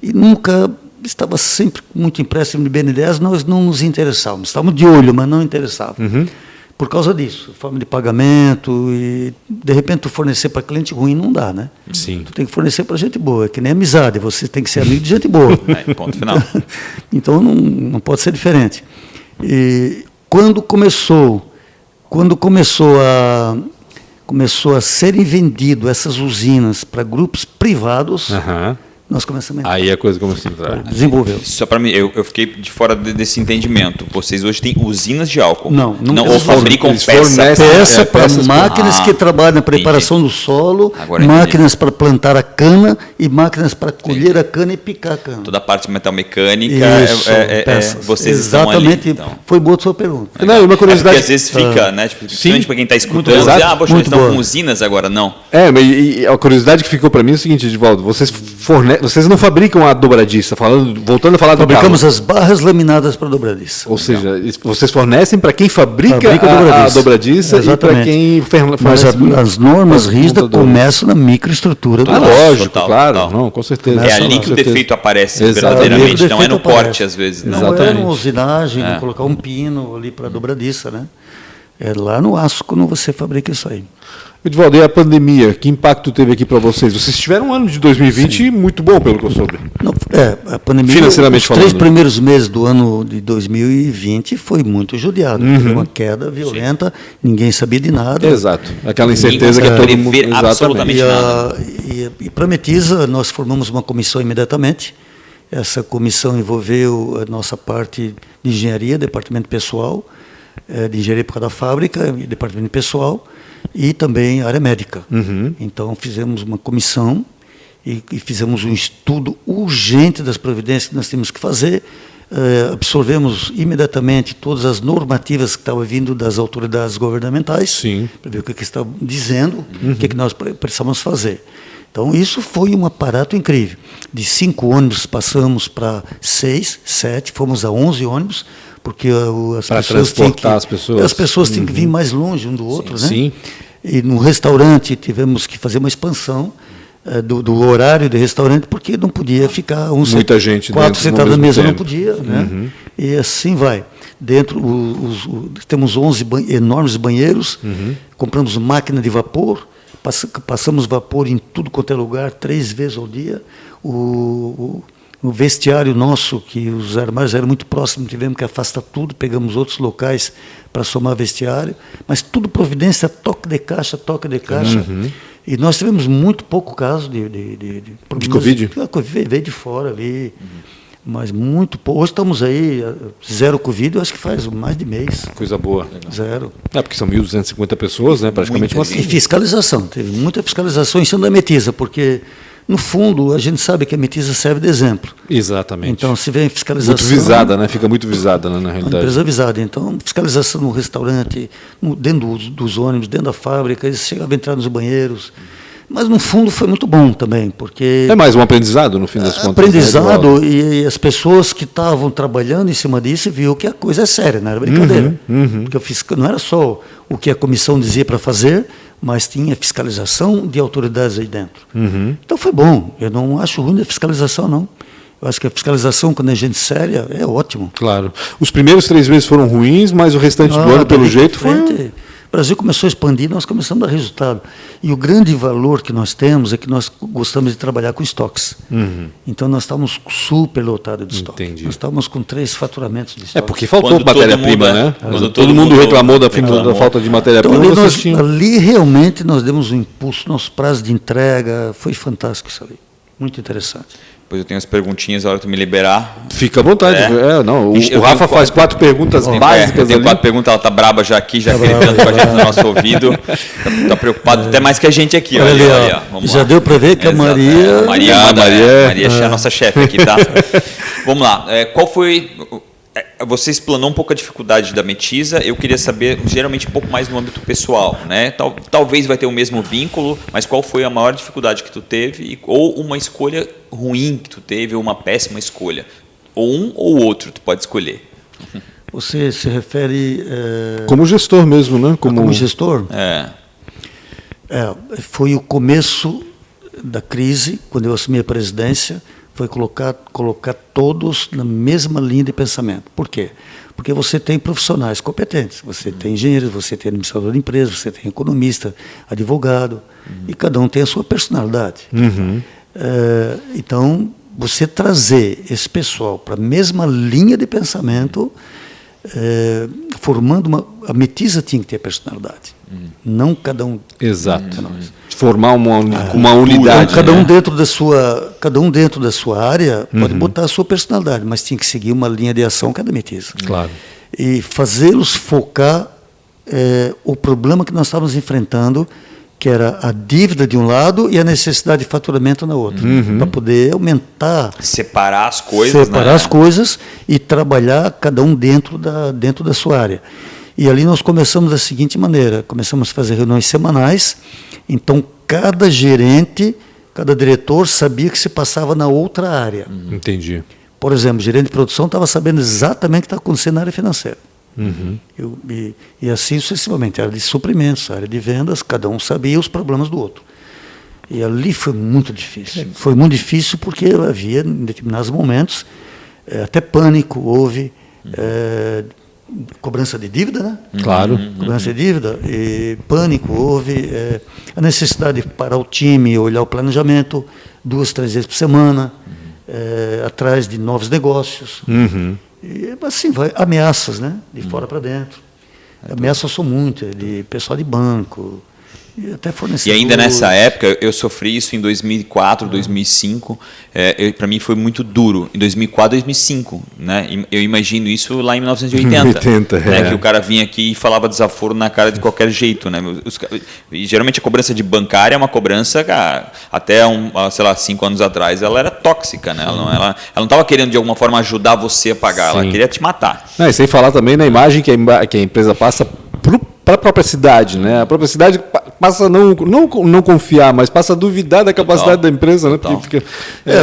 E nunca estava sempre muito impresso em BNDES, nós não nos interessávamos. Estávamos de olho, mas não interessávamos. Por causa disso, forma de pagamento e, de repente, tu fornecer para cliente ruim não dá, né? Sim. Tu tem que fornecer para gente boa, é que nem amizade, você tem que ser amigo de gente boa. Ponto final. Então, não pode ser diferente. E quando começou a serem vendidas essas usinas para grupos privados, nós começamos a entrar. Aí a coisa começou a entrar. Desenvolveu. Só para mim, eu fiquei de fora desse entendimento. Vocês hoje têm usinas de álcool? Não ou fabricam peça para máquinas que trabalham na preparação do solo, máquinas para plantar a cana e máquinas para colher a cana e picar a cana. Toda a parte metalmecânica, vocês exatamente, estão ali. Então. Foi boa a sua pergunta. Não, uma curiosidade. Porque às vezes fica, né? Principalmente para quem está escutando, eles estão com usinas agora, não. Mas a curiosidade que ficou para mim é o seguinte, Edivaldo, vocês não fabricam a dobradiça, voltando a falar do carro. Fabricamos as barras laminadas para dobradiça. Ou seja, vocês fornecem para quem fabrica a dobradiça e para quem fornece. Mas as normas rígidas começam na microestrutura do aço. Lógico, claro. Não, com certeza. É ali que o defeito aparece verdadeiramente, não é no corte às vezes. Não é na usinagem, colocar um pino ali para dobradiça, né? É lá no aço quando você fabrica isso aí. Edivaldo, e a pandemia, que impacto teve aqui para vocês? Vocês tiveram um ano de 2020 muito bom, pelo que eu soube. A pandemia, financeiramente falando. Os 3 primeiros meses do ano de 2020 foi muito judiado. Foi uma queda violenta, ninguém sabia de nada. Exato, aquela incerteza que todo mundo... Ver absolutamente nada. E para a Metisa, nós formamos uma comissão imediatamente. Essa comissão envolveu a nossa parte de engenharia, departamento pessoal, de engenharia por causa da fábrica, departamento pessoal, e também a área médica. Então, fizemos uma comissão e fizemos um estudo urgente das providências que nós tínhamos que fazer. Absorvemos imediatamente todas as normativas que estavam vindo das autoridades governamentais, para ver o que estavam dizendo, o que nós precisávamos fazer. Então, isso foi um aparato incrível. De 5 ônibus passamos para 6, 7, fomos a 11 ônibus, porque as pessoas têm que vir mais longe um do outro, né? Sim. E no restaurante tivemos que fazer uma expansão do horário do restaurante, porque não podia ficar muita gente 4 sentados na mesa, não podia, né? E assim vai. Dentro temos 11 enormes banheiros, compramos máquina de vapor passamos vapor em tudo quanto é lugar, 3 vezes ao dia. O vestiário nosso, que os armários eram muito próximos, tivemos que afastar tudo, pegamos outros locais para somar vestiário, mas tudo providência, toque de caixa. E nós tivemos muito pouco caso de Covid? A Covid veio de fora ali, mas muito pouco. Hoje estamos aí, 0 Covid, eu acho que faz mais de mês. Coisa boa. 0. Porque são 1.250 pessoas, né? Praticamente uma E fiscalização, teve muita fiscalização em cima da Metisa, porque, no fundo, a gente sabe que a Metisa serve de exemplo. Exatamente. Então, se vem fiscalização... Muito visada, né? Fica muito visada, né, na Uma realidade. empresa visada. Então, fiscalização no restaurante, dentro dos ônibus, dentro da fábrica, eles chegavam a entrar nos banheiros. Mas, no fundo, foi muito bom também, porque... É mais um aprendizado, no fim das contas. Aprendizado, né? E as pessoas que estavam trabalhando em cima disso viu que a coisa é séria, não era brincadeira. Porque não era só o que a comissão dizia para fazer, mas tinha fiscalização de autoridades aí dentro. Então foi bom. Eu não acho ruim a fiscalização, não. Eu acho que a fiscalização, quando é gente séria, é ótimo. Claro. Os primeiros 3 meses foram ruins, mas o restante do ano, pelo jeito, foi... O Brasil começou a expandir, nós começamos a dar resultado. E o grande valor que nós temos é que nós gostamos de trabalhar com estoques. Então, nós estávamos super lotados de estoque. Entendi. Nós estávamos com 3 faturamentos de estoque. Porque faltou matéria-prima, né? Quando todo mundo reclamou da falta de matéria-prima. Então, ali realmente nós demos um impulso, nosso prazo de entrega, foi fantástico isso ali. Muito interessante. Depois eu tenho as perguntinhas, a hora que tu me liberar. Fica à vontade. O Rafa faz 4 perguntas básicas eu tenho ali. 4 perguntas, ela tá braba já aqui, já gritando com a gente no nosso ouvido. Tá preocupado até mais que a gente aqui. Olha. Vamos já lá. deu para ver que Exato, a Maria... Maria é a nossa chefe aqui, tá? Vamos lá. Qual foi... Você explanou um pouco a dificuldade da Metisa. Eu queria saber, geralmente, um pouco mais no âmbito pessoal, né? Talvez vai ter o mesmo vínculo, mas qual foi a maior dificuldade que tu teve? Ou uma escolha ruim que tu teve, ou uma péssima escolha? Ou um ou outro, tu pode escolher. Você se refere... Como gestor mesmo, né? Como gestor? É. Foi o começo da crise, quando eu assumi a presidência, foi colocar todos na mesma linha de pensamento. Por quê? Porque você tem profissionais competentes, você tem engenheiros, você tem administrador de empresa, você tem economista, advogado, e cada um tem a sua personalidade. Então, você trazer esse pessoal para a mesma linha de pensamento, formando a Metisa tinha que ter personalidade, não cada um. Exato. Formar uma unidade. Cada um dentro da sua área pode botar a sua personalidade, mas tinha que seguir uma linha de ação que é da Metisa. Claro. E fazê-los focar o problema que nós estávamos enfrentando, que era a dívida de um lado e a necessidade de faturamento na outra, para poder aumentar, separar as coisas, as coisas e trabalhar cada um dentro da sua área. E ali nós começamos da seguinte maneira: começamos a fazer reuniões semanais. Então cada gerente, cada diretor sabia que se passava na outra área. Entendi. Por exemplo, o gerente de produção estava sabendo exatamente o que está acontecendo na área financeira. E assim sucessivamente, a área de suprimentos, a área de vendas, cada um sabia os problemas do outro. E ali foi muito difícil. Foi muito difícil porque havia, em determinados momentos, até pânico houve, cobrança de dívida, né? Claro. Cobrança de dívida, e pânico houve, a necessidade de parar o time, olhar o planejamento 2, 3 vezes por semana, atrás de novos negócios. E assim vai, ameaças, né? De fora para dentro. Ameaças são muitas, de pessoal de banco, e até fornecedores. E ainda nessa época, eu sofri isso em 2004, 2005. Para mim foi muito duro. Em 2004, 2005. Né? Eu imagino isso lá em 1980. Né? Que o cara vinha aqui e falava desaforo na cara de qualquer jeito. Né? E geralmente a cobrança de bancária é uma cobrança, cara, até 5 anos atrás, ela era tóxica. Né? Ela não estava querendo de alguma forma ajudar você a pagar, ela queria te matar. E sem falar também na imagem que a empresa passa para a própria cidade, né? A própria cidade passa a não confiar, mas passa a duvidar da capacidade da empresa, né? Porque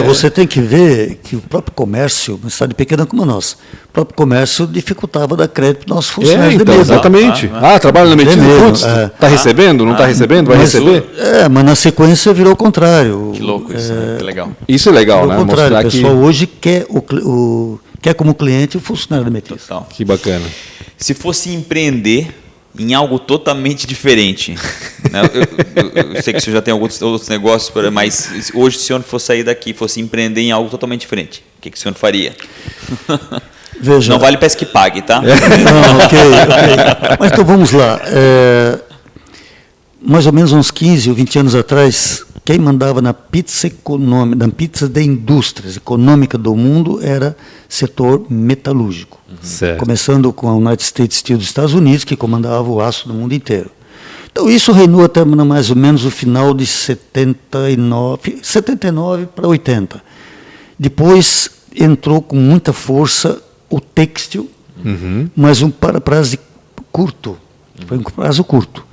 você tem que ver que o próprio comércio, uma cidade pequena como a nossa, o próprio comércio dificultava dar crédito para nossos funcionários de mesa. Exatamente. Trabalha na Metisa, está recebendo, não está recebendo, vai receber? Mas na sequência virou o contrário. Que louco isso, que legal. Isso é legal, né? O contrário, o pessoal hoje quer como cliente o funcionário da Metisa. Que bacana. Se fosse empreender, em algo totalmente diferente. Né? Eu sei que o senhor já tem alguns outros negócios, mas hoje, se o senhor fosse sair daqui, fosse empreender em algo totalmente diferente, o que o senhor faria? Veja, não vale peça que pague, tá? Não, ok. Mas então vamos lá. Mais ou menos uns 15 ou 20 anos atrás, quem mandava na pizza econômica, na pizza de indústrias econômica do mundo era setor metalúrgico. Certo. Começando com a United States Steel dos Estados Unidos, que comandava o aço do mundo inteiro. Então isso reinou até mais ou menos o final de 79 para 80. Depois entrou com muita força o têxtil, mas para prazo curto. Foi um prazo curto.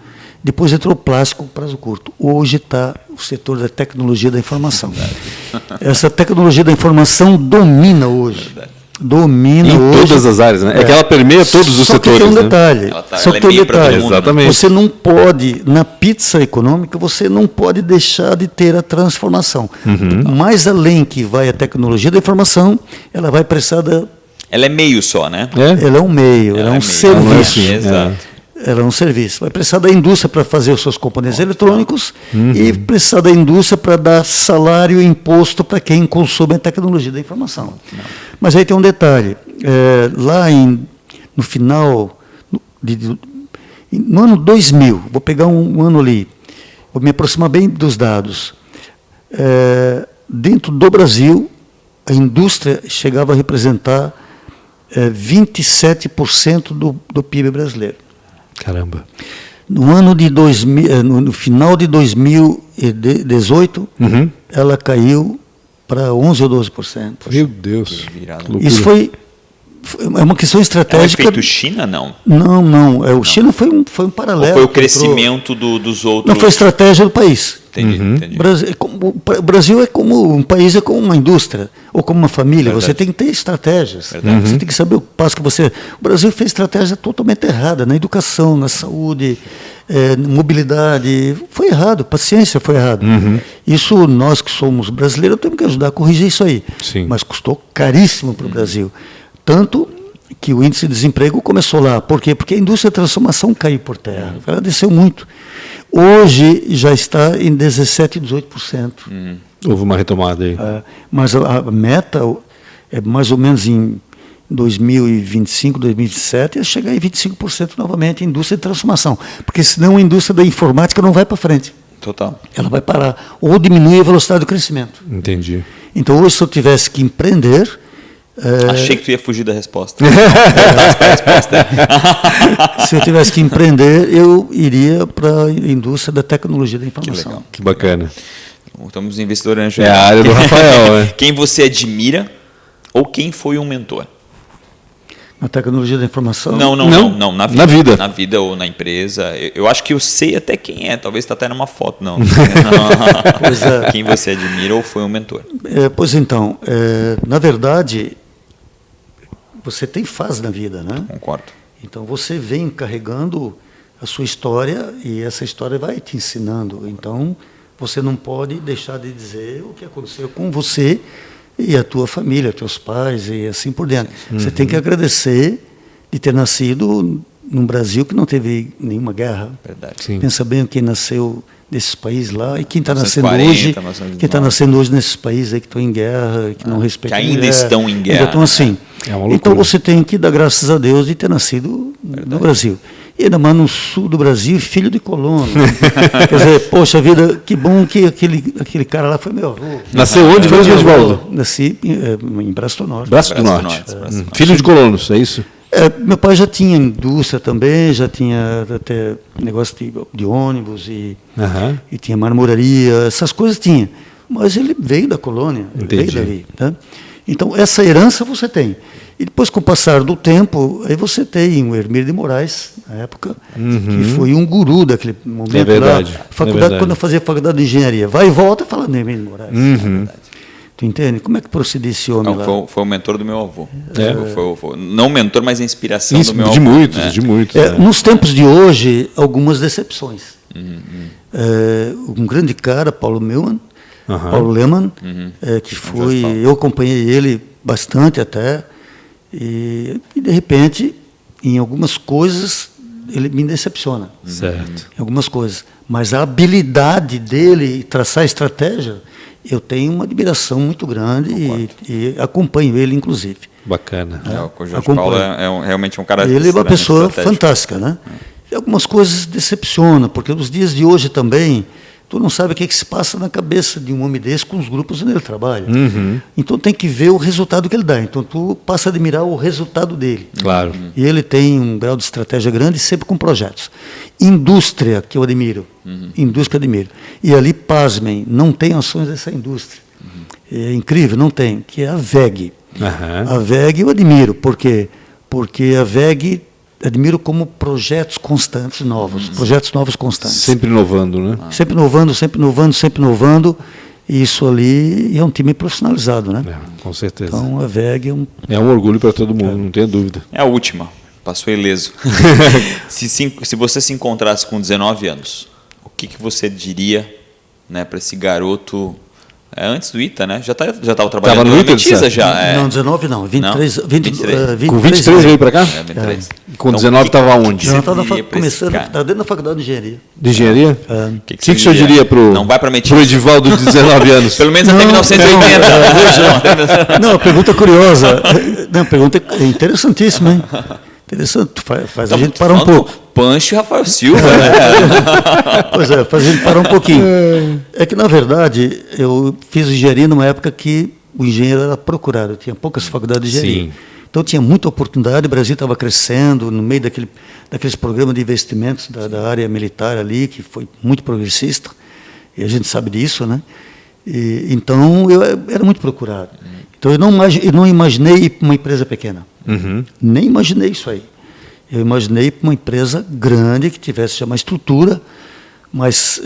Depois entrou o plástico, prazo curto. Hoje está o setor da tecnologia da informação. Essa tecnologia da informação domina hoje. Domina em hoje. Todas as áreas, né? É que ela permeia todos os setores. Só que tem um né? detalhe. Só que tem um detalhe. Exatamente. Você não pode, na pizza econômica, você não pode deixar de ter a transformação. Mais além que vai a tecnologia da informação, ela vai precisar da... Ela é meio só, né? Ela é um meio, ela é um serviço. Exato. Ela é um serviço. Vai precisar da indústria para fazer os seus componentes eletrônicos e precisar da indústria para dar salário e imposto para quem consome a tecnologia da informação. Mas aí tem um detalhe. No final, no ano 2000, vou pegar um ano ali, vou me aproximar bem dos dados. Dentro do Brasil, a indústria chegava a representar 27% do PIB brasileiro. Caramba. No ano de 2000, no final de 2018, ela caiu para 11 ou 12%. Meu Deus. Isso foi uma questão estratégica. É o efeito China, não? Não. O China foi um paralelo. Ou foi o crescimento dos outros? Não, foi a estratégia do país. Entendi. O Brasil é como um país, é como uma indústria ou como uma família. Verdade. Você tem que ter estratégias. Você tem que saber o passo que você. O Brasil fez estratégia totalmente errada na educação, na saúde, mobilidade. Foi errado. Paciência, foi errado. Isso nós que somos brasileiros temos que ajudar a corrigir isso aí. Sim. Mas custou caríssimo para o Brasil. Tanto que o índice de desemprego começou lá. Por quê? Porque a indústria de transformação caiu por terra. Ela desceu muito. Hoje já está em 17%, 18%. Houve uma retomada aí. Mas a meta é mais ou menos em 2025, 2027, é chegar em 25% novamente em indústria de transformação. Porque senão a indústria da informática não vai para frente. Total. Ela vai parar. Ou diminui a velocidade do crescimento. Entendi. Então hoje, se eu tivesse que empreender... Achei que tu ia fugir da resposta. Se eu tivesse que empreender, eu iria para a indústria da tecnologia da informação. Que legal. Que bacana. Estamos investidores anjo. É a área do Rafael. Né? Quem você admira ou quem foi um mentor? Na tecnologia da informação? Não, na vida. Na vida. Na vida ou na empresa. Eu acho que eu sei até quem é. Talvez está até numa foto, não. Pois é. Quem você admira ou foi um mentor? Pois então, na verdade, você tem fase na vida, né? Concordo. Então você vem carregando a sua história e essa história vai te ensinando. Então você não pode deixar de dizer o que aconteceu com você e a tua família, teus pais e assim por diante. Você tem que agradecer de ter nascido num Brasil que não teve nenhuma guerra. Verdade. Sim. Pensa bem quem nasceu nesses países lá e quem está nascendo 1940, hoje, 1939. quem está nascendo hoje nesses países aí que estão em guerra, que não respeitam que ainda mulher, estão em guerra. Ainda estão assim. É uma loucura. Então você tem que dar graças a Deus de ter nascido no Brasil. E ainda mais no sul do Brasil, filho de colono. Quer dizer, poxa vida, que bom que aquele cara lá foi meu avô. Nasceu onde mesmo, Edvaldo? Nasci em Braço do Norte. Braço do Norte. Filho de colonos, é isso? Meu pai já tinha indústria também, já tinha até negócio de ônibus e tinha marmoraria, essas coisas tinha. Mas ele veio da colônia, ele veio dali. Tá? Então, essa herança você tem. E depois, com o passar do tempo, aí você tem o Hermílio de Moraes, na época, que foi um guru daquele momento. É verdade. Lá. Faculdade, quando eu fazia faculdade de engenharia, vai e volta falando Hermílio de Moraes. É verdade. Tu entende? Como é que procedia esse homem lá? Foi o mentor do meu avô. Foi, não mentor, mas a inspiração do meu avô. De muitos, de muitos. Nos tempos de hoje, algumas decepções. Um grande cara, Paulo Lehmann, que foi... Eu acompanhei ele bastante até, e de repente, em algumas coisas, ele me decepciona Certo. em algumas coisas. Mas a habilidade dele em traçar estratégia, eu tenho uma admiração muito grande e acompanho ele, inclusive. Bacana. O Jorge Paulo realmente um cara... Ele é uma extremamente pessoa estratégico. fantástica, né? E algumas coisas decepcionam, porque nos dias de hoje também, tu não sabe o que se passa na cabeça de um homem desse com os grupos onde ele trabalha. Então tem que ver o resultado que ele dá. Então tu passa a admirar o resultado dele. Claro. E ele tem um grau de estratégia grande, sempre com projetos. Indústria, que eu admiro. Indústria que eu admiro. E ali, pasmem, não tem ações dessa indústria. É incrível, não tem, que é a VEG. Aham. A VEG eu admiro, por quê? Porque a VEG admiro como projetos constantes novos, projetos novos constantes. Sempre inovando, né? Sempre inovando, sempre inovando, sempre inovando. E isso ali é um time profissionalizado, né? Com certeza. Então a VEG é um... É um orgulho para todo mundo, não tenha dúvida. É a última. Passou ileso. se você se encontrasse com 19 anos, o que você diria, né, para esse garoto... antes do ITA, né? Já estava trabalhando no na ITA, Metiza certo? já. Não, 19 não, 23. Não? 23. Com 23 veio para cá? 23. E com 19 estava onde? Já você estava diria pra esse começando, cara? está dentro da faculdade de engenharia. De engenharia? O que O senhor diria para Não vai para Metiza. o Edivaldo de 19 anos? Pelo menos até 1980. Não, a pergunta é curiosa. Não, a pergunta é interessantíssima, hein? Interessante, faz a gente parar um pouco. Pancho e Rafael Silva, né? Pois é, faz a gente parar um pouquinho. É que, na verdade, eu fiz engenharia numa época que o engenheiro era procurado, tinha poucas faculdades de engenharia. Sim. Então tinha muita oportunidade, o Brasil estava crescendo, no meio daqueles programas de investimentos da área militar ali, que foi muito progressista, e a gente sabe disso, né? Então eu era muito procurado. Então eu não imaginei ir para uma empresa pequena. Nem imaginei isso aí. Eu imaginei para uma empresa grande, que tivesse já uma estrutura, mas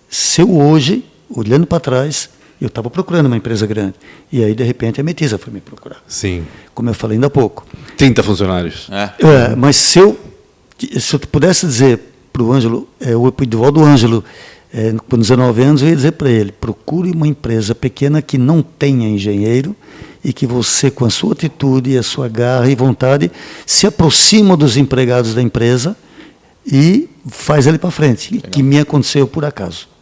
se eu hoje, olhando para trás, eu estava procurando uma empresa grande. E aí, de repente, a Metiza foi me procurar. Sim. Como eu falei ainda há pouco. 30 funcionários. Mas se eu pudesse dizer para o Ângelo, o Edivaldo Ângelo, com 19 anos, eu ia dizer para ele, procure uma empresa pequena que não tenha engenheiro e que você, com a sua atitude, a sua garra e vontade, se aproxima dos empregados da empresa e faz ele para frente, que me aconteceu por acaso.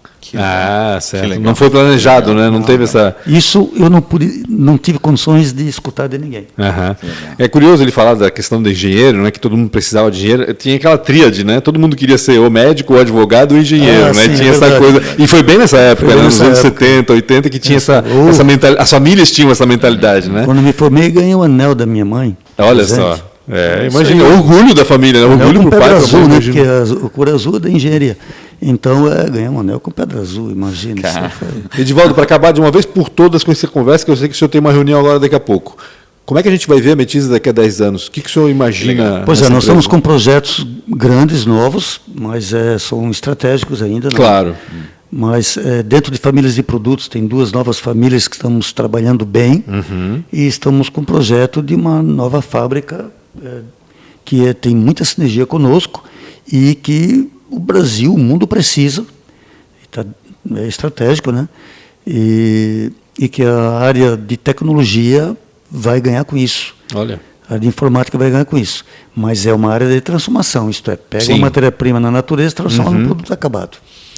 Certo. Não foi planejado, né? Não teve essa... Isso eu não tive condições de escutar de ninguém. É curioso ele falar da questão do engenheiro, né? Que todo mundo precisava de engenheiro. Tinha aquela tríade, né? Todo mundo queria ser o médico, o advogado ou o engenheiro, né? Sim, tinha essa coisa. E foi bem nessa época, né? Nos anos 70, 80, que tinha essa mentalidade. As famílias tinham essa mentalidade, né? Quando me formei, ganhei o anel da minha mãe. Olha presente. só. Imagina, orgulho da família, né? Orgulho Com pro pai, pedra pra azul, mãe, né? imagina. Porque o cor azul é da engenharia. Então, ganhei um anel com pedra azul, imagina. Edivaldo, para acabar de uma vez por todas com essa conversa, que eu sei que o senhor tem uma reunião agora daqui a pouco. Como é que a gente vai ver a Metiza daqui a 10 anos? O que o senhor imagina? Pois nessa nós empresa? estamos com projetos grandes, novos, mas são estratégicos ainda. Né? Claro. Mas dentro de famílias de produtos, tem 2 novas famílias que estamos trabalhando bem e estamos com um projeto de uma nova fábrica que tem muita sinergia conosco e que o Brasil, o mundo precisa, é estratégico, né? E que a área de tecnologia vai ganhar com isso. Olha. A área de informática vai ganhar com isso. Mas é uma área de transformação, isto é, pega Sim. uma matéria-prima na natureza e transforma num produto acabado.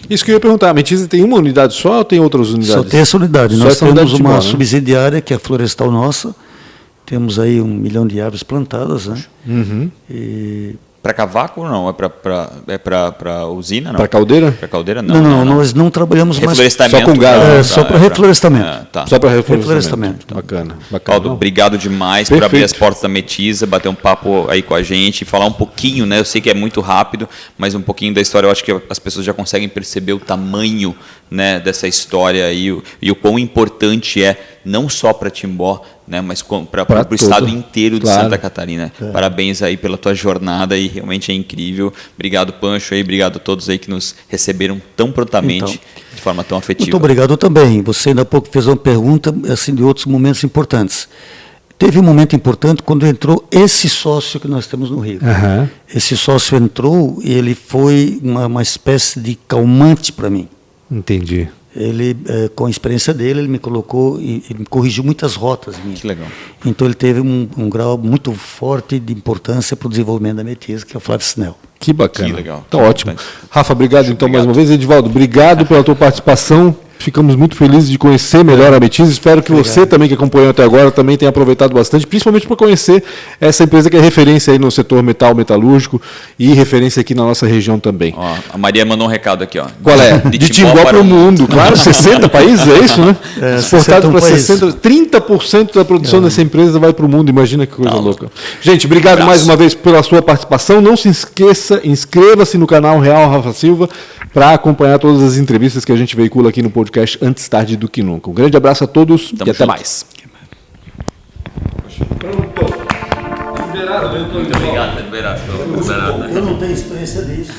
Isso que eu ia perguntar, a Metiza tem uma unidade só ou tem outras unidades? Só tem essa unidade. Só Nós essa unidade temos de uma Timbó, né? subsidiária, que é a Florestal Nossa. Temos aí 1 milhão de árvores plantadas, né? E... Para cavaco ou não? É para usina? Não. Para caldeira? Para caldeira não. Não, nós não trabalhamos mais... Reflorestamento. Só com gás. Só para reflorestamento. Tá. Só para Reflorestamento. Bacana. Aldo, obrigado demais por Perfeito. abrir as portas da Metiza, bater um papo aí com a gente, falar um pouquinho, né? Eu sei que é muito rápido, mas um pouquinho da história, eu acho que as pessoas já conseguem perceber o tamanho, né, dessa história e o quão importante é, não só para Timbó, né, mas para o estado inteiro de Santa Catarina. Parabéns aí pela tua jornada e realmente é incrível. Obrigado, Pancho, aí, obrigado a todos aí que nos receberam tão prontamente, de forma tão afetiva. Muito obrigado também. Você ainda há pouco fez uma pergunta assim, de outros momentos importantes. Teve um momento importante quando entrou esse sócio que nós temos no Rio. Esse sócio entrou e ele foi uma espécie de calmante para mim. Entendi. ele, com a experiência dele, ele me colocou e me corrigiu muitas rotas minhas. Que legal. Então ele teve um grau muito forte de importância para o desenvolvimento da Metisa, que é o Flávio Snell. Que bacana. Que legal. Então, ótimo. Rafa, obrigado então mais uma vez. Edivaldo, obrigado pela tua participação. Ficamos muito felizes de conhecer melhor a Metisa. Espero que você também, que acompanhou até agora, também tenha aproveitado bastante, principalmente para conhecer essa empresa que é referência aí no setor metalúrgico e referência aqui na nossa região também. Ó, a Maria mandou um recado aqui, ó. Qual é? De Timbó para o mundo. Claro, 60 países, é isso, né? Exportado para 60, 30% da produção dessa empresa vai para o mundo. Imagina que coisa louca. Gente, obrigado mais uma vez pela sua participação. Não se esqueça, inscreva-se no canal Real Rafa Silva para acompanhar todas as entrevistas que a gente veicula aqui no podcast Antes Tarde do Que Nunca. Um grande abraço a todos e até mais. Pronto. Liberado, Muito obrigado, liberado. Eu não tenho experiência disso.